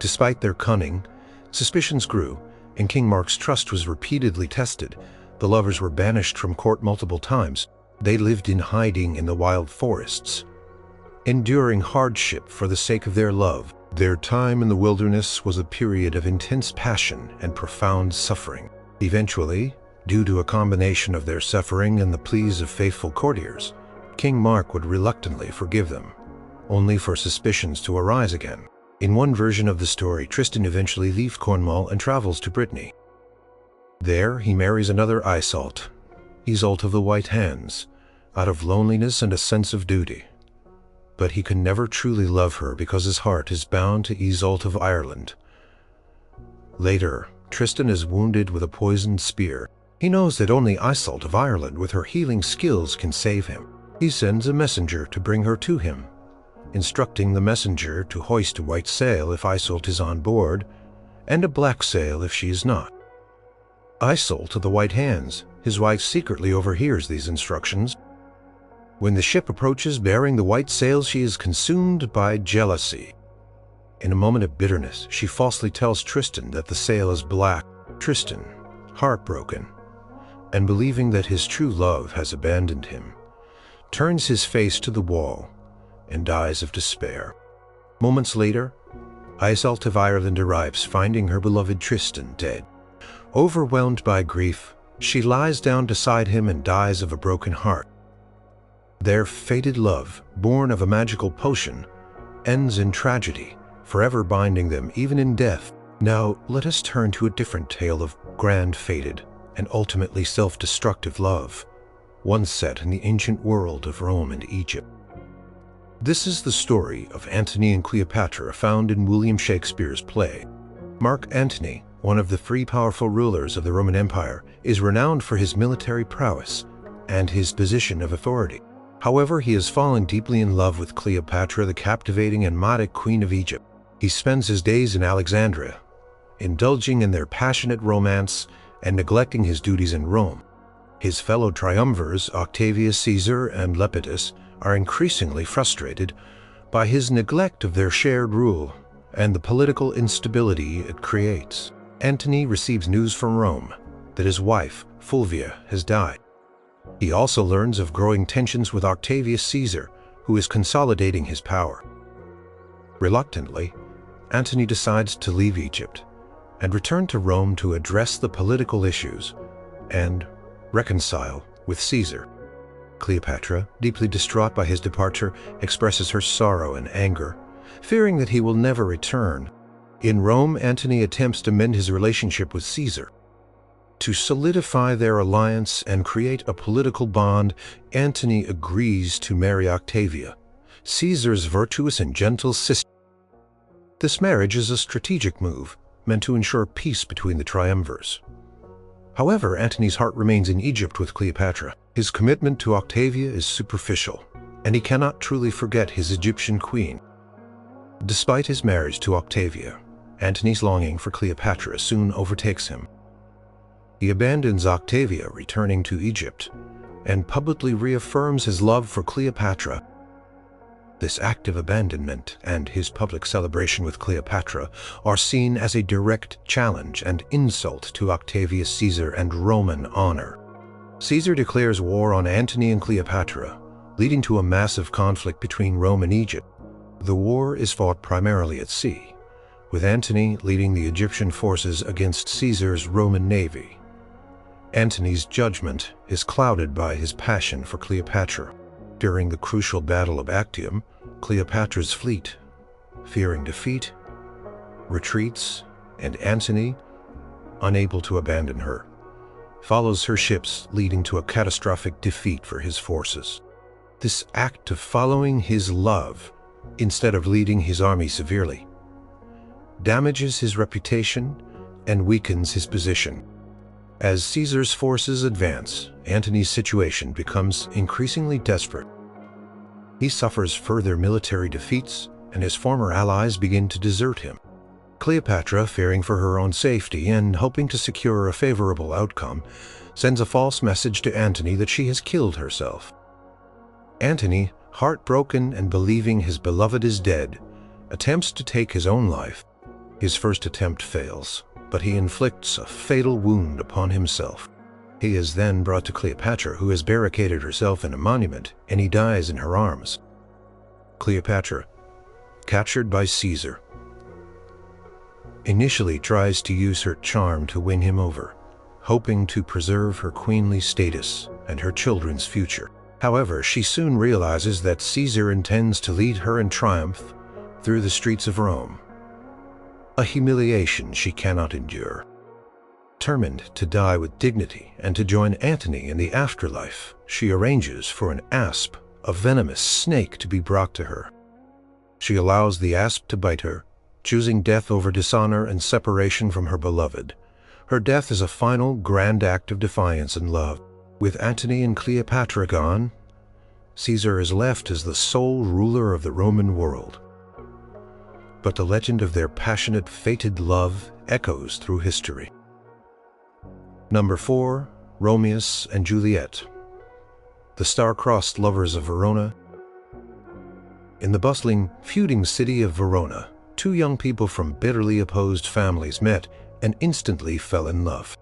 Despite their cunning, suspicions grew, and King Mark's trust was repeatedly tested. The lovers were banished from court multiple times. They lived in hiding in the wild forests, enduring hardship for the sake of their love. Their time in the wilderness was a period of intense passion and profound suffering. Eventually, due to a combination of their suffering and the pleas of faithful courtiers, King Mark would reluctantly forgive them, only for suspicions to arise again. In one version of the story, Tristan eventually leaves Cornwall and travels to Brittany. There, he marries another Isolde, Isolde of the White Hands, out of loneliness and a sense of duty. But he can never truly love her because his heart is bound to Isolde of Ireland. Later, Tristan is wounded with a poisoned spear. He knows that only Isolde of Ireland with her healing skills can save him. He sends a messenger to bring her to him, instructing the messenger to hoist a white sail if Isolde is on board, and a black sail if she is not. Isolde of the White Hands, his wife, secretly overhears these instructions. When the ship approaches bearing the white sails, she is consumed by jealousy. In a moment of bitterness, she falsely tells Tristan that the sail is black. Tristan, heartbroken, and believing that his true love has abandoned him, turns his face to the wall and dies of despair. Moments later, Isolde of Ireland arrives, finding her beloved Tristan dead. Overwhelmed by grief, she lies down beside him and dies of a broken heart. Their fated love, born of a magical potion, ends in tragedy, forever binding them even in death. Now, let us turn to a different tale of grand fated and ultimately self-destructive love, one set in the ancient world of Rome and Egypt. This is the story of Antony and Cleopatra, found in William Shakespeare's play. Mark Antony, one of the three powerful rulers of the Roman Empire, is renowned for his military prowess and his position of authority. However, he has fallen deeply in love with Cleopatra, the captivating and modic queen of Egypt. He spends his days in Alexandria, indulging in their passionate romance and neglecting his duties in Rome. His fellow triumvirs, Octavius Caesar and Lepidus, are increasingly frustrated by his neglect of their shared rule and the political instability it creates. Antony receives news from Rome that his wife, Fulvia, has died. He also learns of growing tensions with Octavius Caesar, who is consolidating his power. Reluctantly, Antony decides to leave Egypt and return to Rome to address the political issues and reconcile with Caesar. Cleopatra, deeply distraught by his departure, expresses her sorrow and anger, fearing that he will never return. In Rome, Antony attempts to mend his relationship with Caesar. To solidify their alliance and create a political bond, Antony agrees to marry Octavia, Caesar's virtuous and gentle sister. This marriage is a strategic move, meant to ensure peace between the triumvirs. However, Antony's heart remains in Egypt with Cleopatra. His commitment to Octavia is superficial, and he cannot truly forget his Egyptian queen. Despite his marriage to Octavia, Antony's longing for Cleopatra soon overtakes him. He abandons Octavia, returning to Egypt, and publicly reaffirms his love for Cleopatra. This act of abandonment and his public celebration with Cleopatra are seen as a direct challenge and insult to Octavius Caesar and Roman honor. Caesar declares war on Antony and Cleopatra, leading to a massive conflict between Rome and Egypt. The war is fought primarily at sea, with Antony leading the Egyptian forces against Caesar's Roman navy. Antony's judgment is clouded by his passion for Cleopatra. During the crucial Battle of Actium, Cleopatra's fleet, fearing defeat, retreats, and Antony, unable to abandon her, follows her ships, leading to a catastrophic defeat for his forces. This act of following his love, instead of leading his army severely, damages his reputation and weakens his position. As Caesar's forces advance, Antony's situation becomes increasingly desperate. He suffers further military defeats, and his former allies begin to desert him. Cleopatra, fearing for her own safety and hoping to secure a favorable outcome, sends a false message to Antony that she has killed herself. Antony, heartbroken and believing his beloved is dead, attempts to take his own life. His first attempt fails, but he inflicts a fatal wound upon himself. He is then brought to Cleopatra, who has barricaded herself in a monument, and he dies in her arms. Cleopatra, captured by Caesar, initially tries to use her charm to win him over, hoping to preserve her queenly status and her children's future. However, she soon realizes that Caesar intends to lead her in triumph through the streets of Rome, a humiliation she cannot endure. Determined to die with dignity and to join Antony in the afterlife, she arranges for an asp, a venomous snake, to be brought to her. She allows the asp to bite her, choosing death over dishonor and separation from her beloved. Her death is a final grand act of defiance and love. With Antony and Cleopatra gone, Caesar is left as the sole ruler of the Roman world. But the legend of their passionate, fated love echoes through history. Number 4. Romeo and Juliet. The star-crossed lovers of Verona. In the bustling, feuding city of Verona, two young people from bitterly opposed families met and instantly fell in love.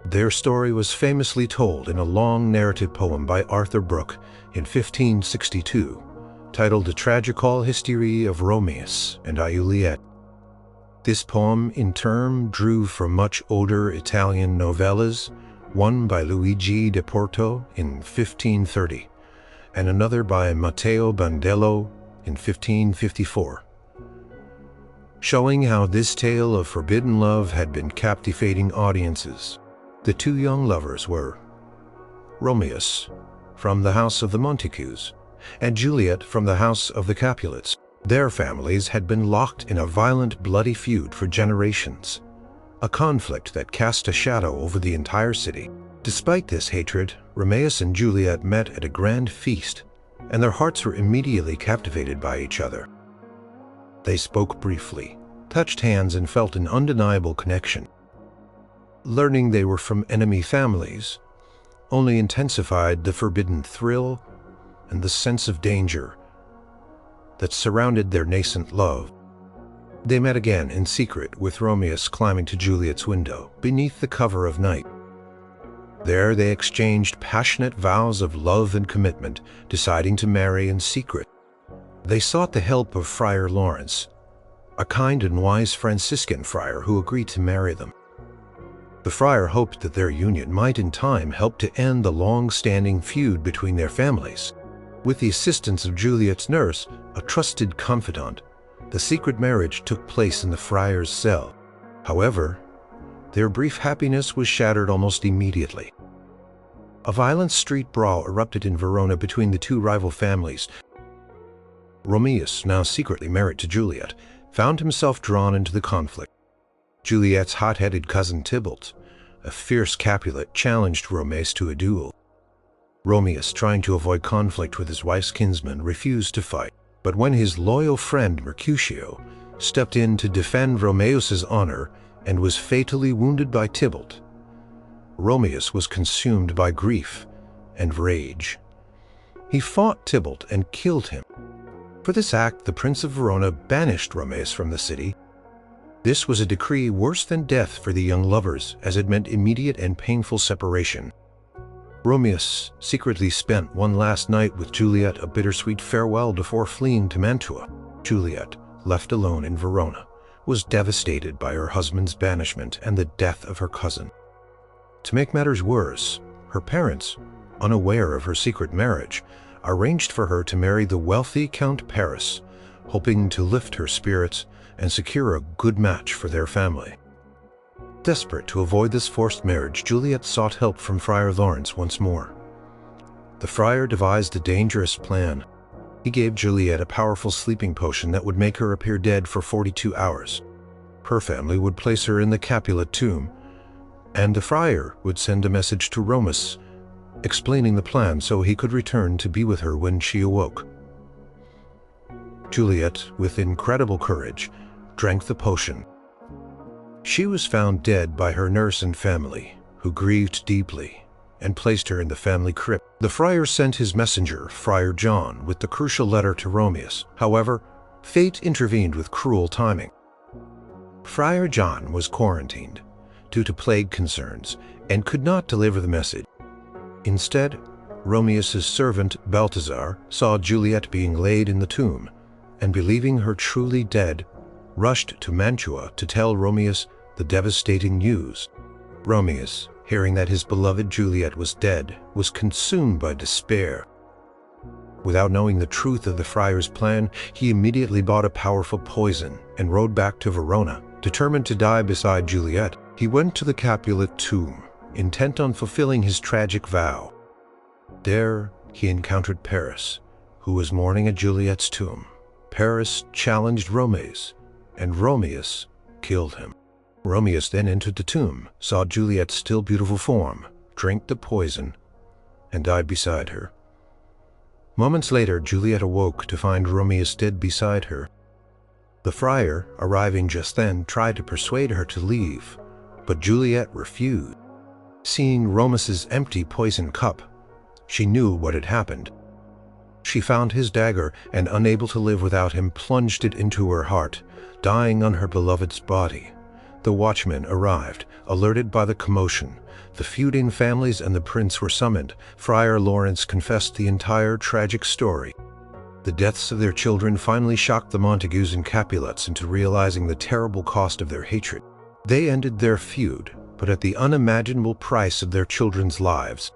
Their story was famously told in a long narrative poem by Arthur Brooke in 1562, titled A Tragicole History of Romeo and Juliet. This poem, in turn, drew from much older Italian novellas, one by Luigi da Porto in 1530, and another by Matteo Bandello in 1554, showing how this tale of forbidden love had been captivating audiences. The two young lovers were Romeo, from the house of the Montagues, and Juliet from the house of the Capulets. Their families had been locked in a violent, bloody feud for generations, a conflict that cast a shadow over the entire city. Despite this hatred, Romeo and Juliet met at a grand feast, and their hearts were immediately captivated by each other. They spoke briefly, touched hands, and felt an undeniable connection. Learning they were from enemy families only intensified the forbidden thrill and the sense of danger that surrounded their nascent love. They met again in secret, with Romeus climbing to Juliet's window beneath the cover of night. There they exchanged passionate vows of love and commitment, deciding to marry in secret. They sought the help of Friar Lawrence, a kind and wise Franciscan friar who agreed to marry them. The friar hoped that their union might in time help to end the long-standing feud between their families. With the assistance of Juliet's nurse, a trusted confidant, the secret marriage took place in the friar's cell. However, their brief happiness was shattered almost immediately. A violent street brawl erupted in Verona between the two rival families. Romeus, now secretly married to Juliet, found himself drawn into the conflict. Juliet's hot-headed cousin Tybalt, a fierce Capulet, challenged Romeus to a duel. Romeus, trying to avoid conflict with his wife's kinsman, refused to fight. But when his loyal friend Mercutio stepped in to defend Romeus's honor and was fatally wounded by Tybalt, Romeus was consumed by grief and rage. He fought Tybalt and killed him. For this act, the Prince of Verona banished Romeus from the city. This was a decree worse than death for the young lovers, as it meant immediate and painful separation. Romeus secretly spent one last night with Juliet, a bittersweet farewell before fleeing to Mantua. Juliet, left alone in Verona, was devastated by her husband's banishment and the death of her cousin. To make matters worse, her parents, unaware of her secret marriage, arranged for her to marry the wealthy Count Paris, hoping to lift her spirits and secure a good match for their family. Desperate to avoid this forced marriage, Juliet sought help from Friar Lawrence once more. The friar devised a dangerous plan. He gave Juliet a powerful sleeping potion that would make her appear dead for 42 hours. Her family would place her in the Capulet tomb, and the friar would send a message to Romeus, explaining the plan so he could return to be with her when she awoke. Juliet, with incredible courage, drank the potion. She was found dead by her nurse and family, who grieved deeply and placed her in the family crypt. The friar sent his messenger, Friar John, with the crucial letter to Romeus. However, fate intervened with cruel timing. Friar John was quarantined due to plague concerns and could not deliver the message. Instead, Romeus's servant Balthazar saw Juliet being laid in the tomb, and believing her truly dead, rushed to Mantua to tell Romeus the devastating news. Romeus, hearing that his beloved Juliet was dead, was consumed by despair. Without knowing the truth of the friar's plan, he immediately bought a powerful poison and rode back to Verona. Determined to die beside Juliet, he went to the Capulet tomb, intent on fulfilling his tragic vow. There, he encountered Paris, who was mourning at Juliet's tomb. Paris challenged Romeus, and Romeus killed him. Romeus then entered the tomb, saw Juliet's still beautiful form, drank the poison, and died beside her. Moments later, Juliet awoke to find Romeus dead beside her. The friar, arriving just then, tried to persuade her to leave, but Juliet refused. Seeing Romeus's empty poison cup, she knew what had happened. She found his dagger and, unable to live without him, plunged it into her heart, dying on her beloved's body. The watchmen arrived, alerted by the commotion. The feuding families and the prince were summoned. Friar Lawrence confessed the entire tragic story. The deaths of their children finally shocked the Montagues and Capulets into realizing the terrible cost of their hatred. They ended their feud, but at the unimaginable price of their children's lives.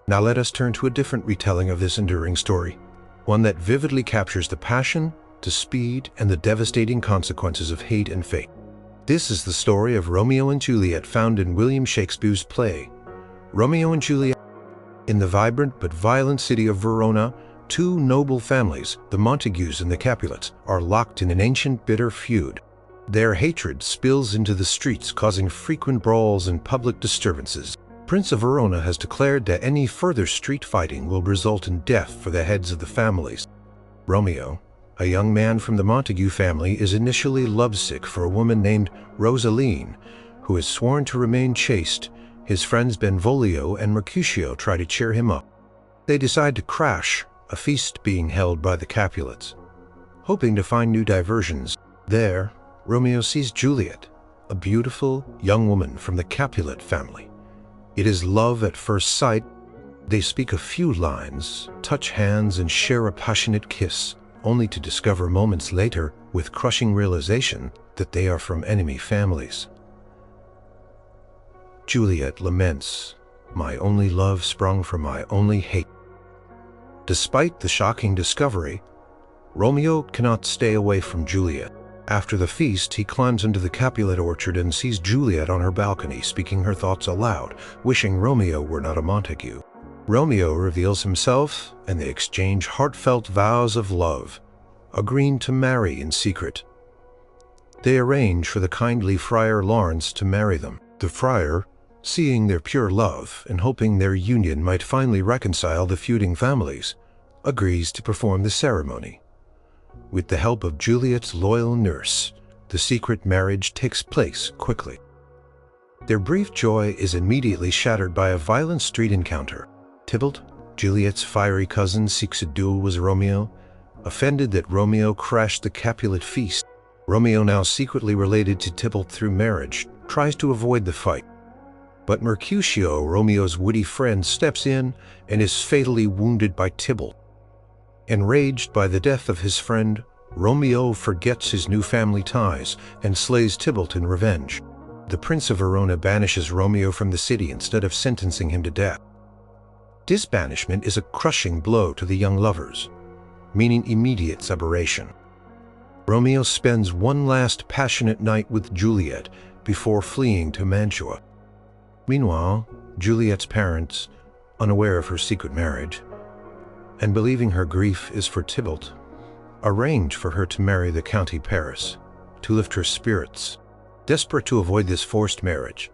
Now let us turn to a different retelling of this enduring story, one that vividly captures the passion, the speed, and the devastating consequences of hate and fate. This is the story of Romeo and Juliet, found in William Shakespeare's play. Romeo and Juliet. In the vibrant but violent city of Verona, two noble families, the Montagues and the Capulets, are locked in an ancient bitter feud. Their hatred spills into the streets, causing frequent brawls and public disturbances. Prince of Verona has declared that any further street fighting will result in death for the heads of the families. Romeo, a young man from the Montague family, is initially lovesick for a woman named Rosaline, who is sworn to remain chaste. His friends Benvolio and Mercutio try to cheer him up. They decide to crash a feast being held by the Capulets. Hoping to find new diversions, there, Romeo sees Juliet, a beautiful young woman from the Capulet family. It is love at first sight. They speak a few lines, touch hands, and share a passionate kiss, only to discover moments later, with crushing realization, that they are from enemy families. Juliet laments, "My only love sprung from my only hate." Despite the shocking discovery, Romeo cannot stay away from Juliet. After the feast, he climbs into the Capulet orchard and sees Juliet on her balcony speaking her thoughts aloud, wishing Romeo were not a Montague. Romeo reveals himself, and they exchange heartfelt vows of love, agreeing to marry in secret. They arrange for the kindly Friar Lawrence to marry them. The friar, seeing their pure love and hoping their union might finally reconcile the feuding families, agrees to perform the ceremony. With the help of Juliet's loyal nurse, the secret marriage takes place quickly. Their brief joy is immediately shattered by a violent street encounter. Tybalt, Juliet's fiery cousin, seeks a duel with Romeo. Offended that Romeo crashed the Capulet feast, Romeo, now secretly related to Tybalt through marriage, tries to avoid the fight. But Mercutio, Romeo's witty friend, steps in and is fatally wounded by Tybalt. Enraged by the death of his friend, Romeo forgets his new family ties and slays Tybalt in revenge. The Prince of Verona banishes Romeo from the city instead of sentencing him to death. This banishment is a crushing blow to the young lovers, meaning immediate separation. Romeo spends one last passionate night with Juliet before fleeing to Mantua. Meanwhile, Juliet's parents, unaware of her secret marriage, and believing her grief is for Tybalt, arrange for her to marry the County Paris to lift her spirits. Desperate to avoid this forced marriage,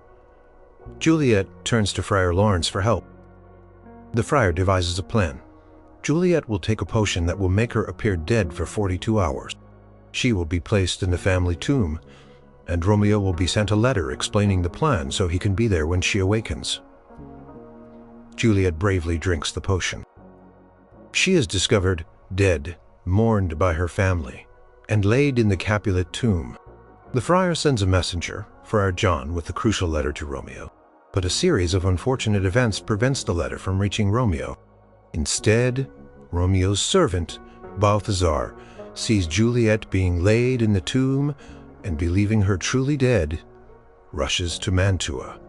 Juliet turns to Friar Lawrence for help. The friar devises a plan. Juliet will take a potion that will make her appear dead for 42 hours. She will be placed in the family tomb, and Romeo will be sent a letter explaining the plan so he can be there when she awakens. Juliet bravely drinks the potion. She is discovered dead, mourned by her family, and laid in the Capulet tomb. The friar sends a messenger, Friar John, with the crucial letter to Romeo, but a series of unfortunate events prevents the letter from reaching Romeo. Instead, Romeo's servant, Balthazar, sees Juliet being laid in the tomb and, believing her truly dead, rushes to Mantua.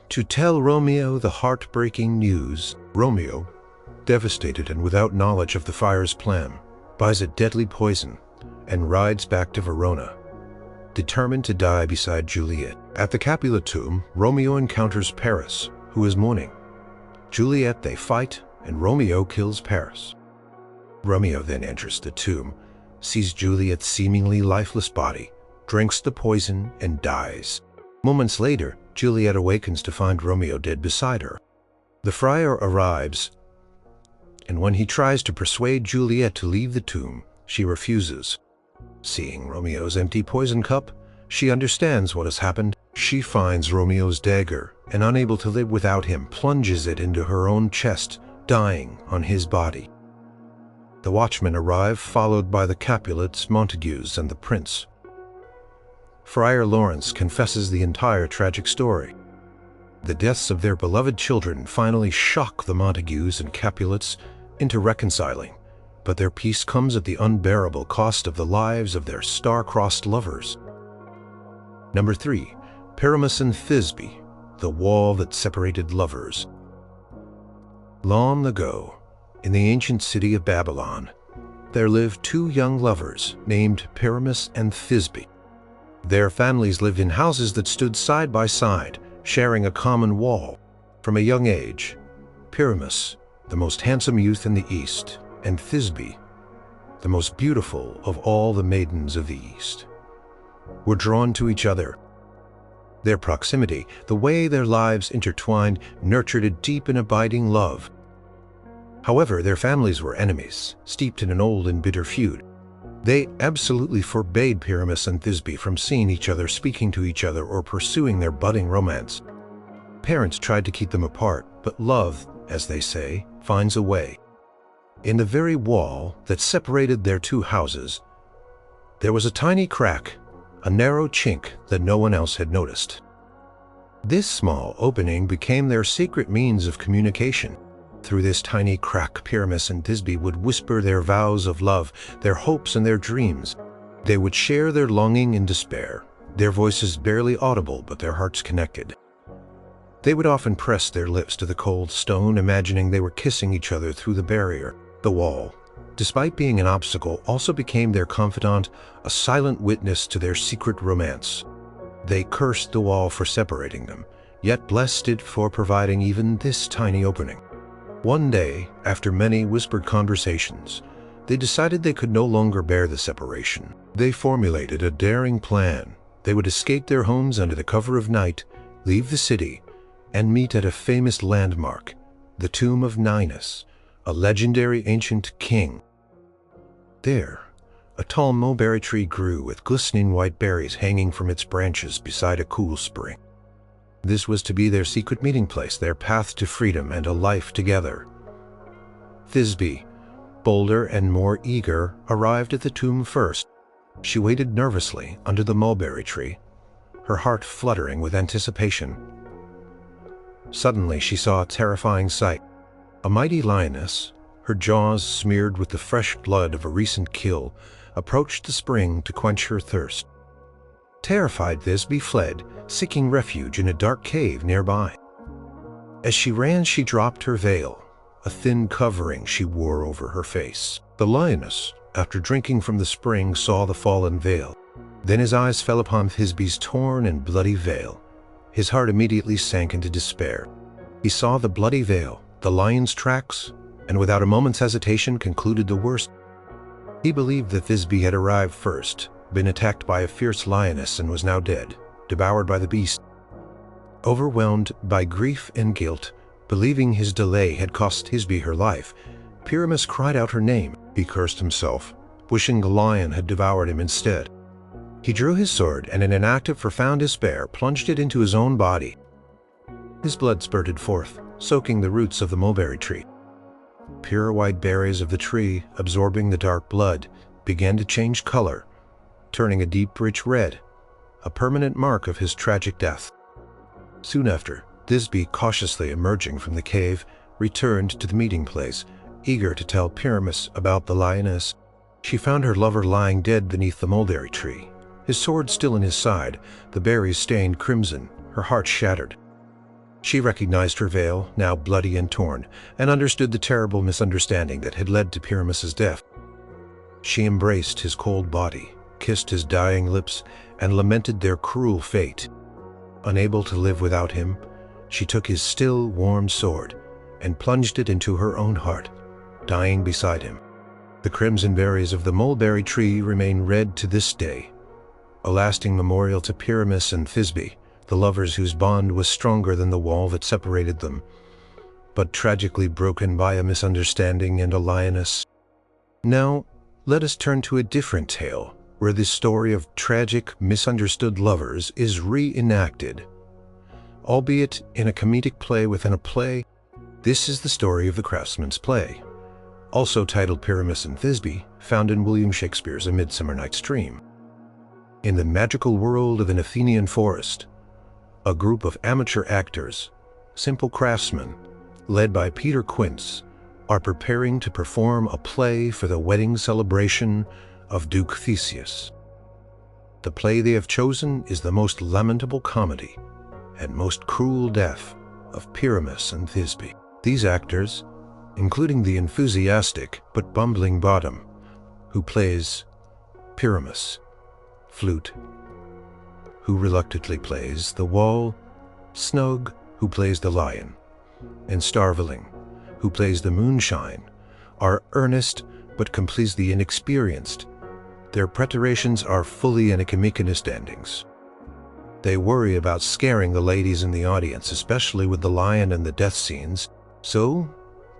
To tell Romeo the heartbreaking news, Romeo, devastated and without knowledge of the friar's plan, buys a deadly poison and rides back to Verona, determined to die beside Juliet. At the Capulet tomb, Romeo encounters Paris, who is mourning. Juliet, they fight, and Romeo kills Paris. Romeo then enters the tomb, sees Juliet's seemingly lifeless body, drinks the poison, and dies. Moments later, Juliet awakens to find Romeo dead beside her. The friar arrives, and when he tries to persuade Juliet to leave the tomb, she refuses. Seeing Romeo's empty poison cup, she understands what has happened. She finds Romeo's dagger and, unable to live without him, plunges it into her own chest, dying on his body. The watchmen arrive, followed by the Capulets, Montagues, and the prince. Friar Lawrence confesses the entire tragic story. The deaths of their beloved children finally shock the Montagues and Capulets into reconciling, but their peace comes at the unbearable cost of the lives of their star-crossed lovers. Number 3. Pyramus and Thisbe, the wall that separated lovers. Long ago, in the ancient city of Babylon, there lived two young lovers named Pyramus and Thisbe. Their families lived in houses that stood side by side, sharing a common wall. From a young age, Pyramus, the most handsome youth in the East, and Thisbe, the most beautiful of all the maidens of the East, were drawn to each other. Their proximity, the way their lives intertwined, nurtured a deep and abiding love. However, their families were enemies, steeped in an old and bitter feud. They absolutely forbade Pyramus and Thisbe from seeing each other, speaking to each other, or pursuing their budding romance. Parents tried to keep them apart, but love, as they say, finds a way. In the very wall that separated their two houses, There was a tiny crack, a narrow chink that no one else had noticed. This small opening became their secret means of communication. Through this tiny crack, Pyramus and Thisbe would whisper their vows of love, their hopes and their dreams. They would share their longing and despair, their voices barely audible but their hearts connected. They would often press their lips to the cold stone, imagining they were kissing each other through the barrier. The wall, despite being an obstacle, also became their confidant, a silent witness to their secret romance. They cursed the wall for separating them, yet blessed it for providing even this tiny opening. One day, after many whispered conversations, they decided they could no longer bear the separation. They formulated a daring plan. They would escape their homes under the cover of night, leave the city, and meet at a famous landmark, the tomb of Ninus, a legendary ancient king. There, a tall mulberry tree grew with glistening white berries hanging from its branches beside a cool spring. This was to be their secret meeting place, their path to freedom and a life together. Thisbe, bolder and more eager, arrived at the tomb first. She waited nervously under the mulberry tree, her heart fluttering with anticipation. Suddenly she saw a terrifying sight. A mighty lioness, her jaws smeared with the fresh blood of a recent kill, approached the spring to quench her thirst. Terrified, Thisbe fled, seeking refuge in a dark cave nearby. As she ran, she dropped her veil, a thin covering she wore over her face. The lioness, after drinking from the spring, saw the fallen veil. Then his eyes fell upon Thisbe's torn and bloody veil. His heart immediately sank into despair. He saw the bloody veil, the lion's tracks, and without a moment's hesitation concluded the worst. He believed that Thisbe had arrived first, been attacked by a fierce lioness, and was now dead, devoured by the beast. Overwhelmed by grief and guilt, believing his delay had cost Thisbe her life, Pyramus cried out her name. He cursed himself, wishing the lion had devoured him instead. He drew his sword and in an act of profound despair plunged it into his own body. His blood spurted forth, soaking the roots of the mulberry tree. Pure white berries of the tree, absorbing the dark blood, began to change color, turning a deep rich red, a permanent mark of his tragic death. Soon after, Thisbe, cautiously emerging from the cave, returned to the meeting place, eager to tell Pyramus about the lioness. She found her lover lying dead beneath the mulberry tree, his sword still in his side, the berries stained crimson, her heart shattered. She recognized her veil, now bloody and torn, and understood the terrible misunderstanding that had led to Pyramus's death. She embraced his cold body, kissed his dying lips, and lamented their cruel fate. Unable to live without him, she took his still, warm sword and plunged it into her own heart, dying beside him. The crimson berries of the mulberry tree remain red to this day, a lasting memorial to Pyramus and Thisbe, the lovers whose bond was stronger than the wall that separated them, but tragically broken by a misunderstanding and a lioness. Now, let us turn to a different tale, where this story of tragic, misunderstood lovers is reenacted. Albeit in a comedic play within a play, this is the story of the Craftsman's Play, also titled Pyramus and Thisbe, found in William Shakespeare's A Midsummer Night's Dream. In the magical world of an Athenian forest, a group of amateur actors, simple craftsmen, led by Peter Quince, are preparing to perform a play for the wedding celebration of Duke Theseus. The play they have chosen is the most lamentable comedy and most cruel death of Pyramus and Thisbe. These actors, including the enthusiastic but bumbling Bottom, who plays Pyramus, flute, who reluctantly plays the wall, Snug, who plays the lion, and Starveling, who plays the moonshine, are earnest but completely inexperienced. Their preparations are fully anachronistic endings. They worry about scaring the ladies in the audience, especially with the lion and the death scenes, so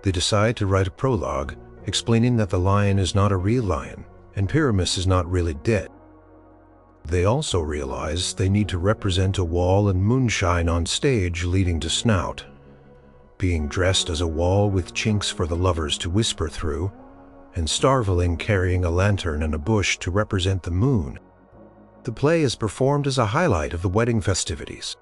they decide to write a prologue explaining that the lion is not a real lion and Pyramus is not really dead. They also realize they need to represent a wall and moonshine on stage leading to Snout, being dressed as a wall with chinks for the lovers to whisper through, and Starveling carrying a lantern and a bush to represent the moon. The play is performed as a highlight of the wedding festivities.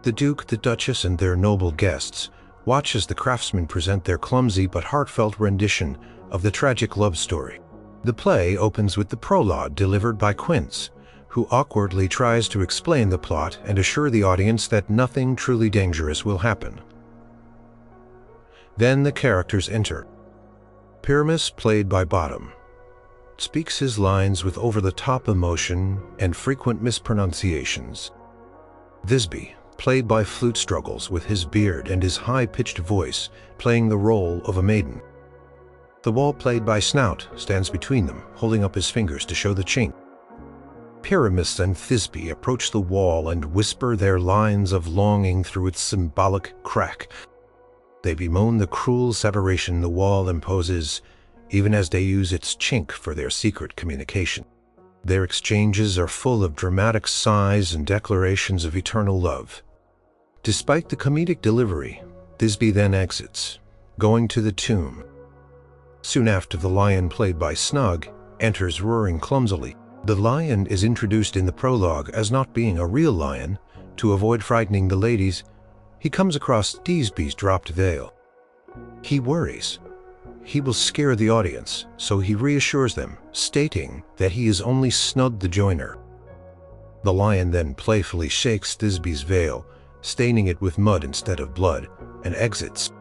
The Duke, the Duchess, and their noble guests watch as the craftsmen present their clumsy but heartfelt rendition of the tragic love story. The play opens with the prologue delivered by Quince, who awkwardly tries to explain the plot and assure the audience that nothing truly dangerous will happen. Then the characters enter. Pyramus, played by Bottom, speaks his lines with over-the-top emotion and frequent mispronunciations. Thisbe, played by Flute, struggles with his beard and his high-pitched voice, playing the role of a maiden. The Wall, played by Snout, stands between them, holding up his fingers to show the chink. Pyramus and Thisbe approach the wall and whisper their lines of longing through its symbolic crack. They bemoan the cruel separation the wall imposes, even as they use its chink for their secret communication. Their exchanges are full of dramatic sighs and declarations of eternal love. Despite the comedic delivery, Thisbe then exits, going to the tomb. Soon after, the lion, played by Snug, enters roaring clumsily. The lion is introduced in the prologue as not being a real lion. To avoid frightening the ladies, he comes across Thisbe's dropped veil. He worries he will scare the audience, so he reassures them, stating that he is only Snug the joiner. The lion then playfully shakes Thisbe's veil, staining it with mud instead of blood, and exits.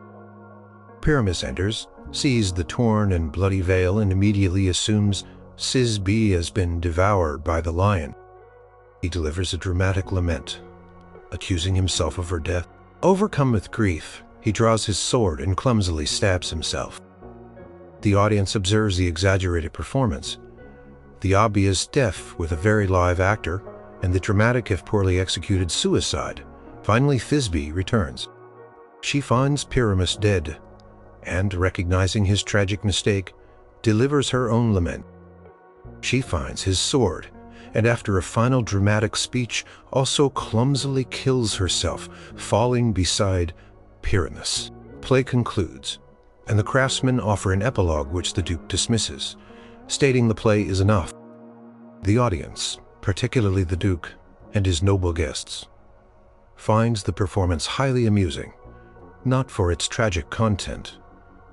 Pyramus enters, sees the torn and bloody veil, and immediately assumes Thisbe has been devoured by the lion. He delivers a dramatic lament, accusing himself of her death. Overcome with grief, he draws his sword and clumsily stabs himself. The audience observes the exaggerated performance, the obvious death with a very live actor, and the dramatic if poorly executed suicide. Finally, Thisbe returns. She finds Pyramus dead, and, recognizing his tragic mistake, delivers her own lament. She finds his sword, and after a final dramatic speech, also clumsily kills herself, falling beside Pyramus. Play concludes, and the craftsmen offer an epilogue which the Duke dismisses, stating the play is enough. The audience, particularly the Duke and his noble guests, finds the performance highly amusing, not for its tragic content,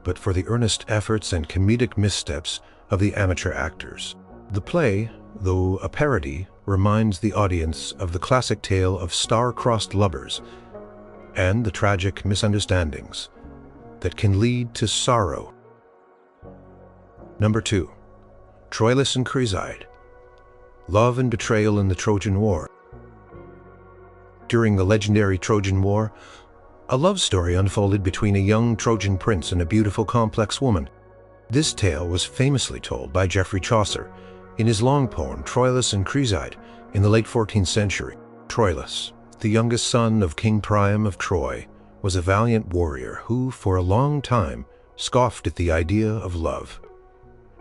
but for the earnest efforts and comedic missteps of the amateur actors. The play, though a parody, reminds the audience of the classic tale of star-crossed lovers and the tragic misunderstandings that can lead to sorrow. Number 2. Troilus and Cresseide. Love and betrayal in the Trojan War. During the legendary Trojan War, a love story unfolded between a young Trojan prince and a beautiful, complex woman. This tale was famously told by Geoffrey Chaucer in his long poem Troilus and Cresseide in the late 14th century. Troilus, the youngest son of King Priam of Troy, was a valiant warrior who, for a long time, scoffed at the idea of love.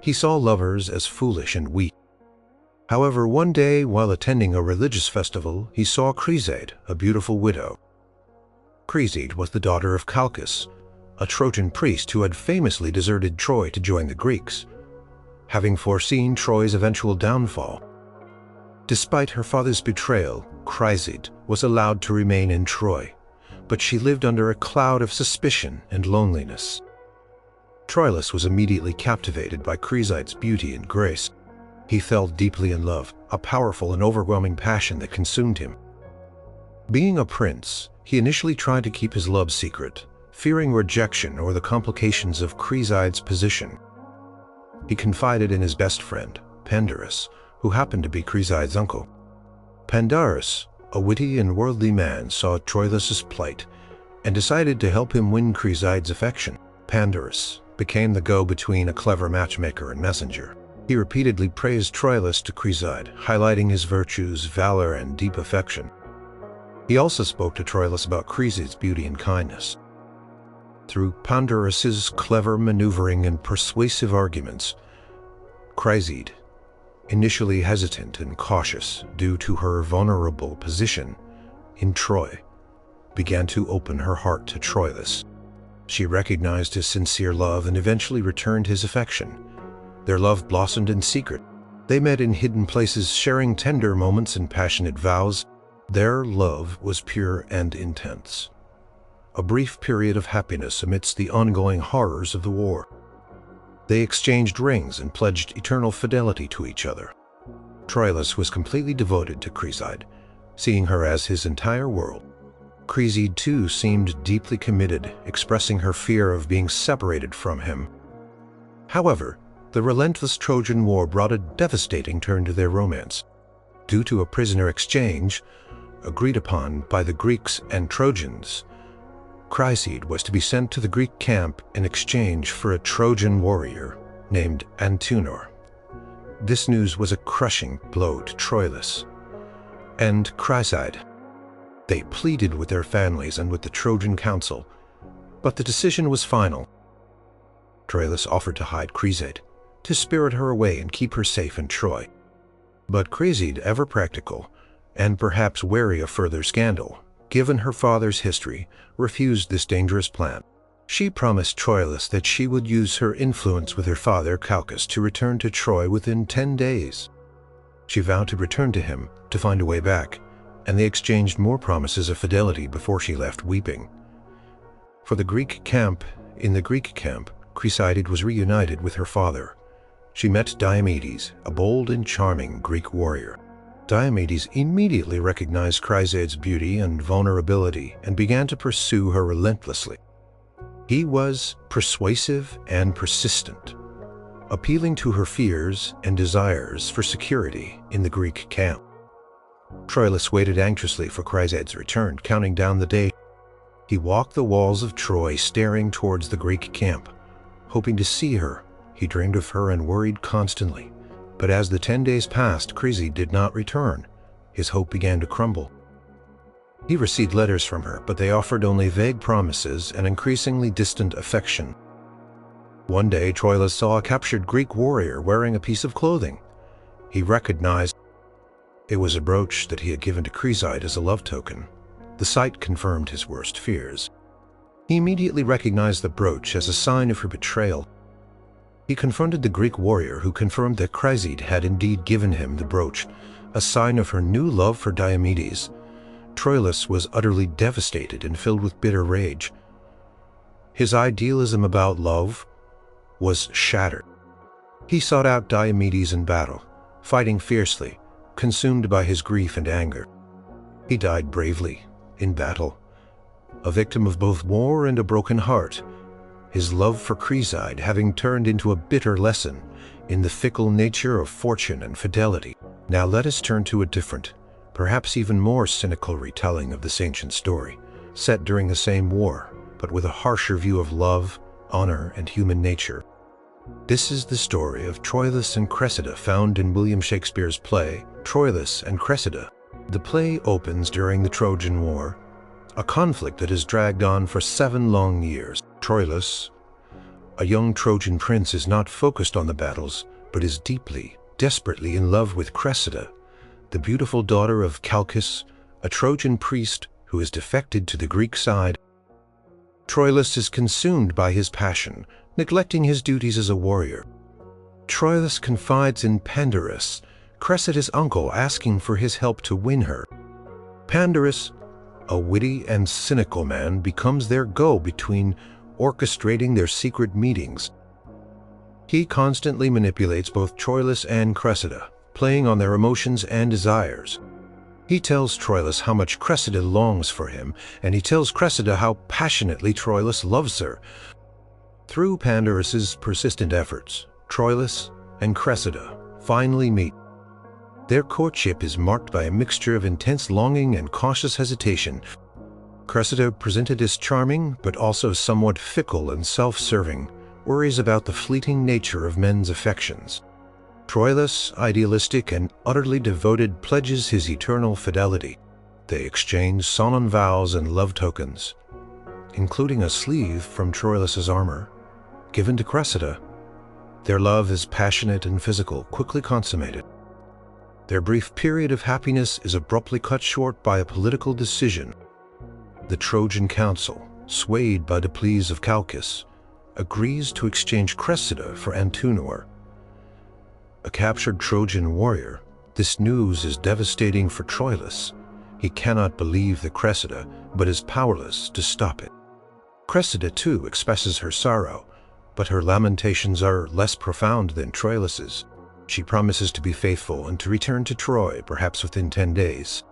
He saw lovers as foolish and weak. However, one day, while attending a religious festival, he saw Cresseide, a beautiful widow. Cresseide was the daughter of Calchas, a Trojan priest who had famously deserted Troy to join the Greeks, having foreseen Troy's eventual downfall. Despite her father's betrayal, Cresseide was allowed to remain in Troy, but she lived under a cloud of suspicion and loneliness. Troilus was immediately captivated by Cresseide's beauty and grace. He fell deeply in love, a powerful and overwhelming passion that consumed him. Being a prince, he initially tried to keep his love secret, fearing rejection or the complications of Cresseide's position. He confided in his best friend, Pandarus, who happened to be Cresseide's uncle. Pandarus, a witty and worldly man, saw Troilus's plight and decided to help him win Cresseide's affection. Pandarus became the go-between, a clever matchmaker and messenger. He repeatedly praised Troilus to Cresseide, highlighting his virtues, valor, and deep affection. He also spoke to Troilus about Cresseide's beauty and kindness. Through Pandarus's clever maneuvering and persuasive arguments, Cresseide, initially hesitant and cautious due to her vulnerable position in Troy, began to open her heart to Troilus. She recognized his sincere love and eventually returned his affection. Their love blossomed in secret. They met in hidden places, sharing tender moments and passionate vows. Their love was pure and intense. A brief period of happiness amidst the ongoing horrors of the war. They exchanged rings and pledged eternal fidelity to each other. Troilus was completely devoted to Creside, seeing her as his entire world. Creside too seemed deeply committed, expressing her fear of being separated from him. However, the relentless Trojan War brought a devastating turn to their romance. Due to a prisoner exchange, agreed upon by the Greeks and Trojans, Creside was to be sent to the Greek camp in exchange for a Trojan warrior named Antenor. This news was a crushing blow to Troilus and Creside. They pleaded with their families and with the Trojan council, but the decision was final. Troilus offered to hide Creside, to spirit her away and keep her safe in Troy. But Creside, ever practical, and perhaps wary of further scandal, given her father's history, refused this dangerous plan. She promised Troilus that she would use her influence with her father, Calchas, to return to Troy within 10 days. She vowed to return to him, to find a way back, and they exchanged more promises of fidelity before she left, weeping. In the Greek camp, Creside was reunited with her father. She met Diomedes, a bold and charming Greek warrior. Diomedes immediately recognized Creside's beauty and vulnerability and began to pursue her relentlessly. He was persuasive and persistent, appealing to her fears and desires for security in the Greek camp. Troilus waited anxiously for Creside's return, counting down the day. He walked the walls of Troy, staring towards the Greek camp, hoping to see her. He dreamed of her and worried constantly. But as the 10 days passed, Creside did not return. His hope began to crumble. He received letters from her, but they offered only vague promises and increasingly distant affection. One day, Troilus saw a captured Greek warrior wearing a piece of clothing. He recognized it was a brooch that he had given to Creside as a love token. The sight confirmed his worst fears. He immediately recognized the brooch as a sign of her betrayal. He confronted the Greek warrior, who confirmed that Creside had indeed given him the brooch, a sign of her new love for Diomedes. Troilus was utterly devastated and filled with bitter rage. His idealism about love was shattered. He sought out Diomedes in battle, fighting fiercely, consumed by his grief and anger. He died bravely in battle, a victim of both war and a broken heart, his love for Creside having turned into a bitter lesson in the fickle nature of fortune and fidelity. Now let us turn to a different, perhaps even more cynical retelling of this ancient story, set during the same war, but with a harsher view of love, honor, and human nature. This is the story of Troilus and Cressida, found in William Shakespeare's play, Troilus and Cressida. The play opens during the Trojan War, a conflict that has dragged on for 7 long years. Troilus, a young Trojan prince, is not focused on the battles, but is deeply, desperately in love with Cressida, the beautiful daughter of Calchas, a Trojan priest who has defected to the Greek side. Troilus is consumed by his passion, neglecting his duties as a warrior. Troilus confides in Pandarus, Cressida's uncle, asking for his help to win her. Pandarus, a witty and cynical man, becomes their go-between, orchestrating their secret meetings. He constantly manipulates both Troilus and Cressida, playing on their emotions and desires. He tells Troilus how much Cressida longs for him, and he tells Cressida how passionately Troilus loves her. Through Pandarus's persistent efforts, Troilus and Cressida finally meet. Their courtship is marked by a mixture of intense longing and cautious hesitation. Cressida, presented as charming but also somewhat fickle and self-serving, worries about the fleeting nature of men's affections. Troilus, idealistic and utterly devoted, pledges his eternal fidelity. They exchange solemn vows and love tokens, including a sleeve from Troilus's armor, given to Cressida. Their love is passionate and physical, quickly consummated. Their brief period of happiness is abruptly cut short by a political decision. The Trojan council, swayed by the pleas of Calchas, agrees to exchange Cressida for Antenor. A captured Trojan warrior, this news is devastating for Troilus. He cannot believe the Cressida, but is powerless to stop it. Cressida too expresses her sorrow, but her lamentations are less profound than Troilus's. She promises to be faithful and to return to Troy, perhaps within 10 days.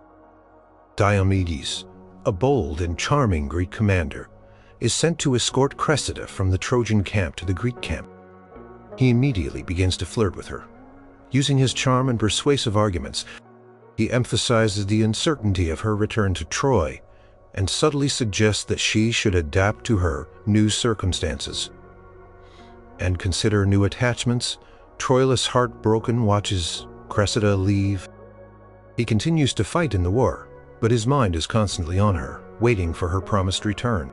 Diomedes, a bold and charming Greek commander, is sent to escort Cressida from the Trojan camp to the Greek camp. He immediately begins to flirt with her. Using his charm and persuasive arguments, he emphasizes the uncertainty of her return to Troy and subtly suggests that she should adapt to her new circumstances and consider new attachments. Troilus, heartbroken, watches Cressida leave. He continues to fight in the war, but his mind is constantly on her, waiting for her promised return.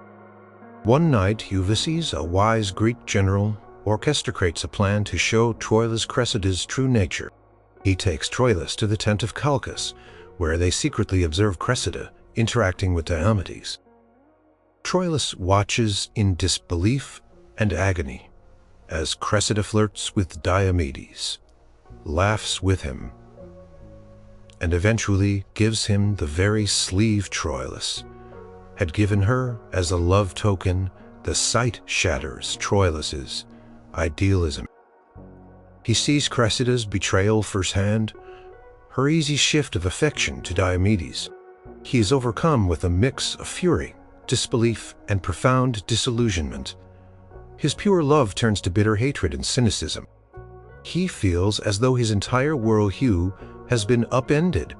One night, Ulysses, a wise Greek general, orchestrates a plan to show Troilus Cressida's true nature. He takes Troilus to the tent of Calchas, where they secretly observe Cressida interacting with Diomedes. Troilus watches in disbelief and agony as Cressida flirts with Diomedes, laughs with him, and eventually gives him the very sleeve Troilus had given her as a love token. The sight shatters Troilus's idealism. He sees Cressida's betrayal firsthand, her easy shift of affection to Diomedes. He is overcome with a mix of fury, disbelief, and profound disillusionment. His pure love turns to bitter hatred and cynicism. He feels as though his entire worldview has been upended,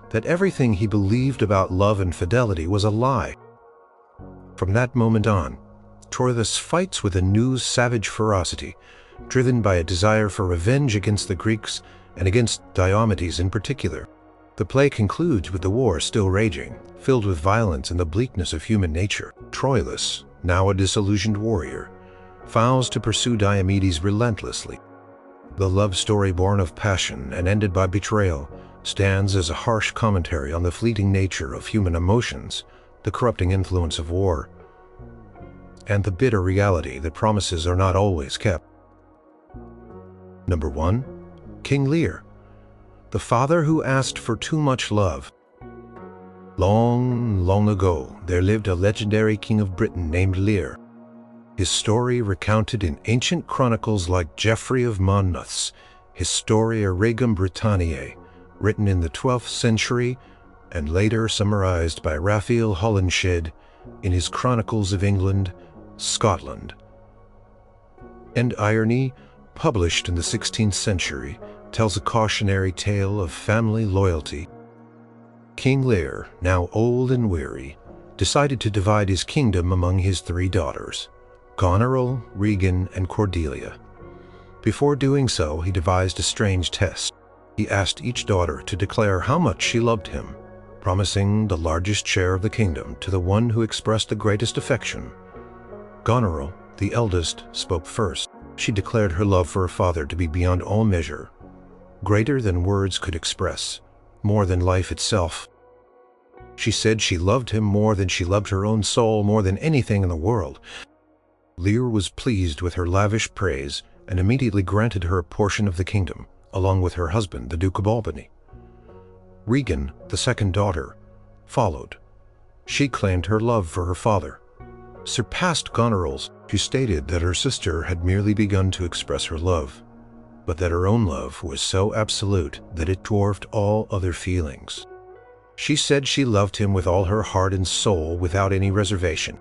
that everything he believed about love and fidelity was a lie. From that moment on, Troilus fights with a new savage ferocity, driven by a desire for revenge against the Greeks and against Diomedes in particular. The play concludes with the war still raging, filled with violence and the bleakness of human nature. Troilus, now a disillusioned warrior, vows to pursue Diomedes relentlessly. The love story born of passion and ended by betrayal stands as a harsh commentary on the fleeting nature of human emotions, the corrupting influence of war, and the bitter reality that promises are not always kept. Number 1. King Lear, the father who asked for too much love. Long, long ago, there lived a legendary king of Britain named Lear. His story recounted in ancient chronicles like Geoffrey of Monmouth's Historia Regum Britanniae, written in the 12th century and later summarized by Raphael Holinshed in his Chronicles of England, Scotland. And Irony, published in the 16th century, tells a cautionary tale of family loyalty. King Lear, now old and weary, decided to divide his kingdom among his 3 daughters, Goneril, Regan, and Cordelia. Before doing so, he devised a strange test. He asked each daughter to declare how much she loved him, promising the largest share of the kingdom to the one who expressed the greatest affection. Goneril, the eldest, spoke first. She declared her love for her father to be beyond all measure, greater than words could express, more than life itself. She said she loved him more than she loved her own soul, more than anything in the world. Lear was pleased with her lavish praise and immediately granted her a portion of the kingdom, along with her husband, the Duke of Albany. Regan, the second daughter, followed. She claimed her love for her father surpassed Goneril's. She stated that her sister had merely begun to express her love, but that her own love was so absolute that it dwarfed all other feelings. She said she loved him with all her heart and soul without any reservation.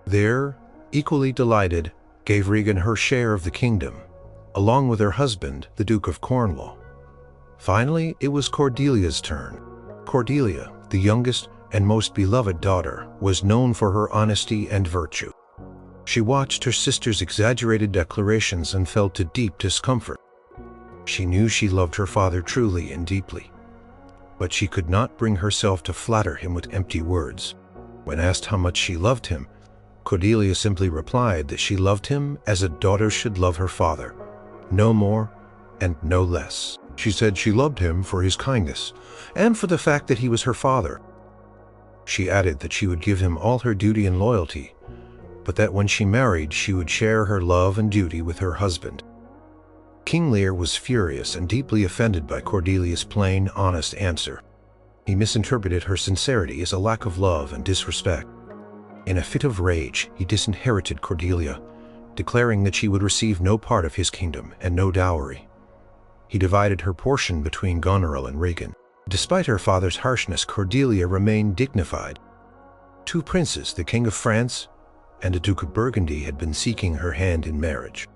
Lear, equally delighted, gave Regan her share of the kingdom, along with her husband, the Duke of Cornwall. Finally, it was Cordelia's turn. Cordelia, the youngest and most beloved daughter, was known for her honesty and virtue. She watched her sister's exaggerated declarations and felt a deep discomfort. She knew she loved her father truly and deeply, but she could not bring herself to flatter him with empty words. When asked how much she loved him, Cordelia simply replied that she loved him as a daughter should love her father, no more and no less. She said she loved him for his kindness and for the fact that he was her father. She added that she would give him all her duty and loyalty, but that when she married, she would share her love and duty with her husband. King Lear was furious and deeply offended by Cordelia's plain, honest answer. He misinterpreted her sincerity as a lack of love and disrespect. In a fit of rage, he disinherited Cordelia, declaring that she would receive no part of his kingdom and no dowry. He divided her portion between Goneril and Regan. Despite her father's harshness, Cordelia remained dignified. Two princes, the King of France and the Duke of Burgundy, had been seeking her hand in marriage.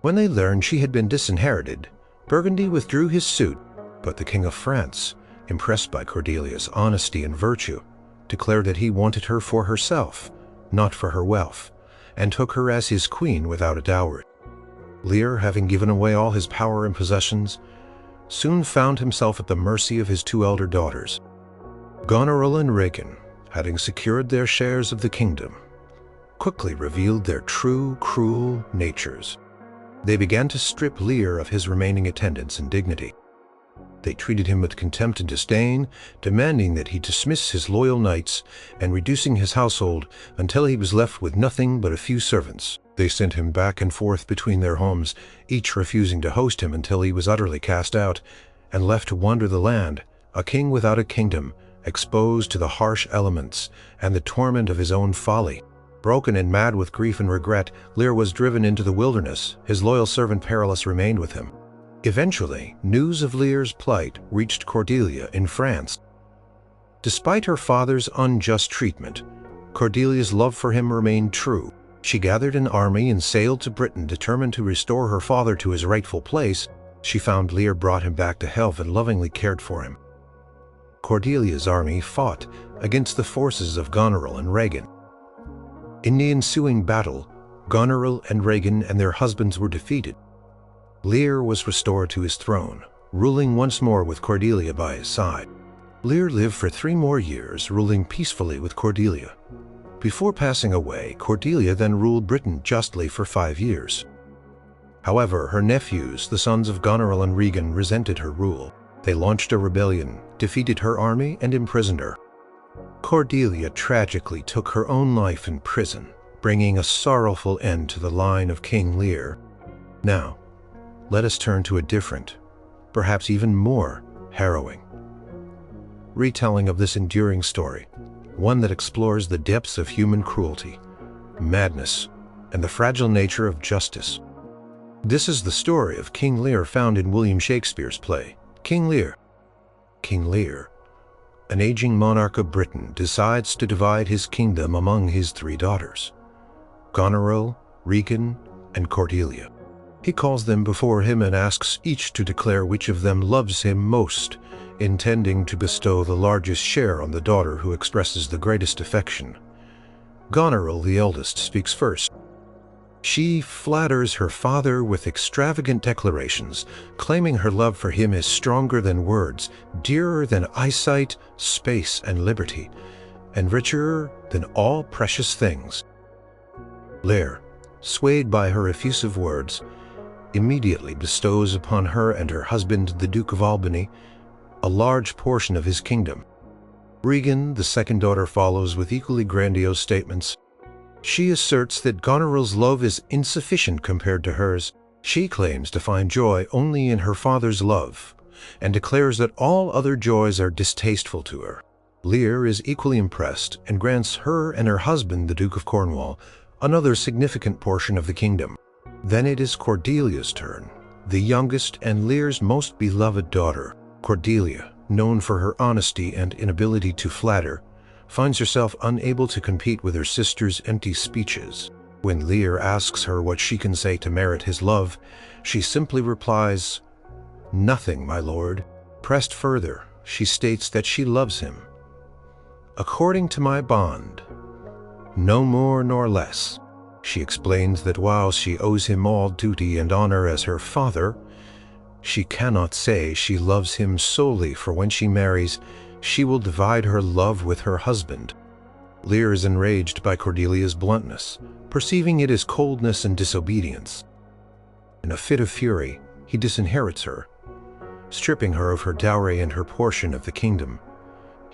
When they learned she had been disinherited, Burgundy withdrew his suit, but the King of France, impressed by Cordelia's honesty and virtue, declared that he wanted her for herself, not for her wealth, and took her as his queen without a dowry. Lear, having given away all his power and possessions, soon found himself at the mercy of his two elder daughters. Goneril and Regan, having secured their shares of the kingdom, quickly revealed their true, cruel natures. They began to strip Lear of his remaining attendance and dignity. They treated him with contempt and disdain, demanding that he dismiss his loyal knights and reducing his household until he was left with nothing but a few servants. They sent him back and forth between their homes, each refusing to host him until he was utterly cast out and left to wander the land, a king without a kingdom, exposed to the harsh elements and the torment of his own folly. Broken and mad with grief and regret, Lear was driven into the wilderness. His loyal servant Perilous remained with him. Eventually, news of Lear's plight reached Cordelia in France. Despite her father's unjust treatment, Cordelia's love for him remained true. She gathered an army and sailed to Britain, determined to restore her father to his rightful place. She found Lear brought him back to health and lovingly cared for him. Cordelia's army fought against the forces of Goneril and Regan. In the ensuing battle, Goneril and Regan and their husbands were defeated. Lear was restored to his throne, ruling once more with Cordelia by his side. Lear lived for 3 more years, ruling peacefully with Cordelia. Before passing away, Cordelia then ruled Britain justly for 5 years. However, her nephews, the sons of Goneril and Regan, resented her rule. They launched a rebellion, defeated her army, and imprisoned her. Cordelia tragically took her own life in prison, bringing a sorrowful end to the line of King Lear. Now, let us turn to a different, perhaps even more harrowing retelling of this enduring story, one that explores the depths of human cruelty, madness, and the fragile nature of justice. This is the story of King Lear, found in William Shakespeare's play, King Lear. King Lear, an aging monarch of Britain, decides to divide his kingdom among his 3 daughters, Goneril, Regan, and Cordelia. He calls them before him and asks each to declare which of them loves him most, intending to bestow the largest share on the daughter who expresses the greatest affection. Goneril, the eldest, speaks first. She flatters her father with extravagant declarations, claiming her love for him is stronger than words, dearer than eyesight, space, and liberty, and richer than all precious things. Lear, swayed by her effusive words, immediately bestows upon her and her husband, the Duke of Albany, a large portion of his kingdom. Regan, the second daughter, follows with equally grandiose statements. She asserts that Goneril's love is insufficient compared to hers. She claims to find joy only in her father's love, and declares that all other joys are distasteful to her. Lear is equally impressed and grants her and her husband, the Duke of Cornwall, another significant portion of the kingdom. Then it is Cordelia's turn, the youngest and Lear's most beloved daughter. Cordelia, known for her honesty and inability to flatter, finds herself unable to compete with her sister's empty speeches. When Lear asks her what she can say to merit his love, she simply replies, "Nothing, my lord." Pressed further, she states that she loves him. "According to my bond, no more nor less." She explains that while she owes him all duty and honor as her father, she cannot say she loves him solely, for when she marries, she will divide her love with her husband. Lear is enraged by Cordelia's bluntness, perceiving it as coldness and disobedience. In a fit of fury, he disinherits her, stripping her of her dowry and her portion of the kingdom.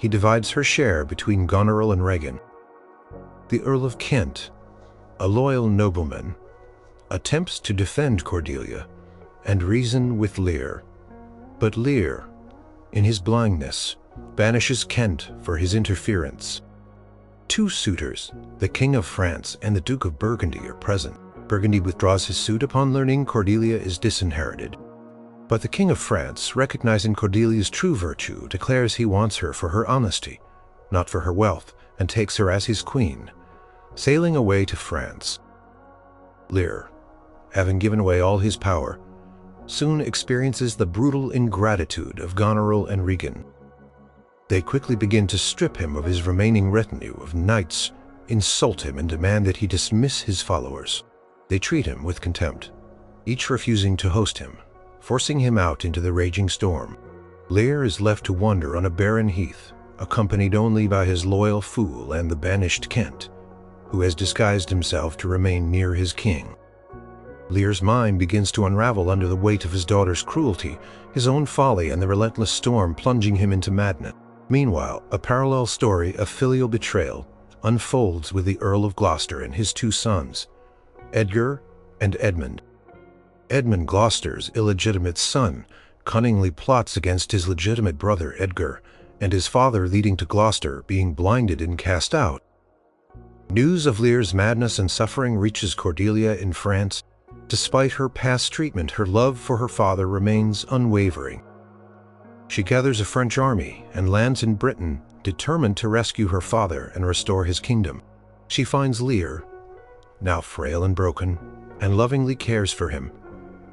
he divides her share between Goneril and Regan. The Earl of Kent, a loyal nobleman, attempts to defend Cordelia and reason with Lear. But Lear, in his blindness, banishes Kent for his interference. Two suitors, the King of France and the Duke of Burgundy, are present. Burgundy withdraws his suit upon learning Cordelia is disinherited. But the King of France, recognizing Cordelia's true virtue, declares he wants her for her honesty, not for her wealth, and takes her as his queen. Sailing away to France, Lear, having given away all his power, soon experiences the brutal ingratitude of Goneril and Regan. They quickly begin to strip him of his remaining retinue of knights, insult him, and demand that he dismiss his followers. They treat him with contempt, each refusing to host him, forcing him out into the raging storm. Lear is left to wander on a barren heath, accompanied only by his loyal fool and the banished Kent, who has disguised himself to remain near his king. Lear's mind begins to unravel under the weight of his daughter's cruelty, his own folly, and the relentless storm plunging him into madness. Meanwhile, a parallel story of filial betrayal unfolds with the Earl of Gloucester and his two sons, Edgar and Edmund. Edmund, Gloucester's illegitimate son, cunningly plots against his legitimate brother Edgar and his father, leading to Gloucester being blinded and cast out. News of Lear's madness and suffering reaches Cordelia in France. Despite her past treatment, her love for her father remains unwavering. She gathers a French army and lands in Britain, determined to rescue her father and restore his kingdom. She finds Lear, now frail and broken, and lovingly cares for him,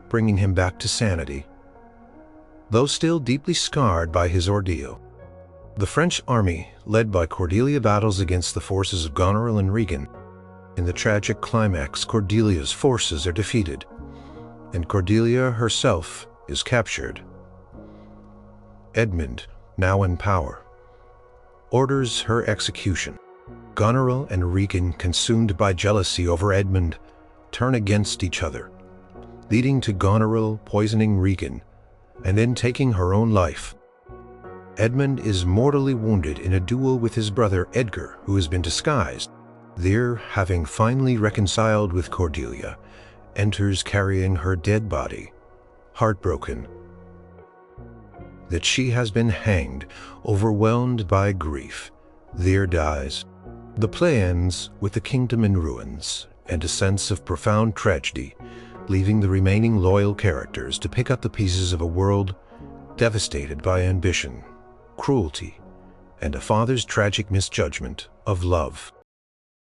bringing him back to sanity, though still deeply scarred by his ordeal. The French army, led by Cordelia, battles against the forces of Goneril and Regan. In the tragic climax, Cordelia's forces are defeated, and Cordelia herself is captured. Edmund, now in power, orders her execution. Goneril and Regan, consumed by jealousy over Edmund, turn against each other, leading to Goneril poisoning Regan and then taking her own life. Edmund is mortally wounded in a duel with his brother Edgar, who has been disguised. Lear, having finally reconciled with Cordelia, enters carrying her dead body, heartbroken that she has been hanged. Overwhelmed by grief, Lear dies. The play ends with the kingdom in ruins and a sense of profound tragedy, leaving the remaining loyal characters to pick up the pieces of a world devastated by ambition, cruelty, and a father's tragic misjudgment of love.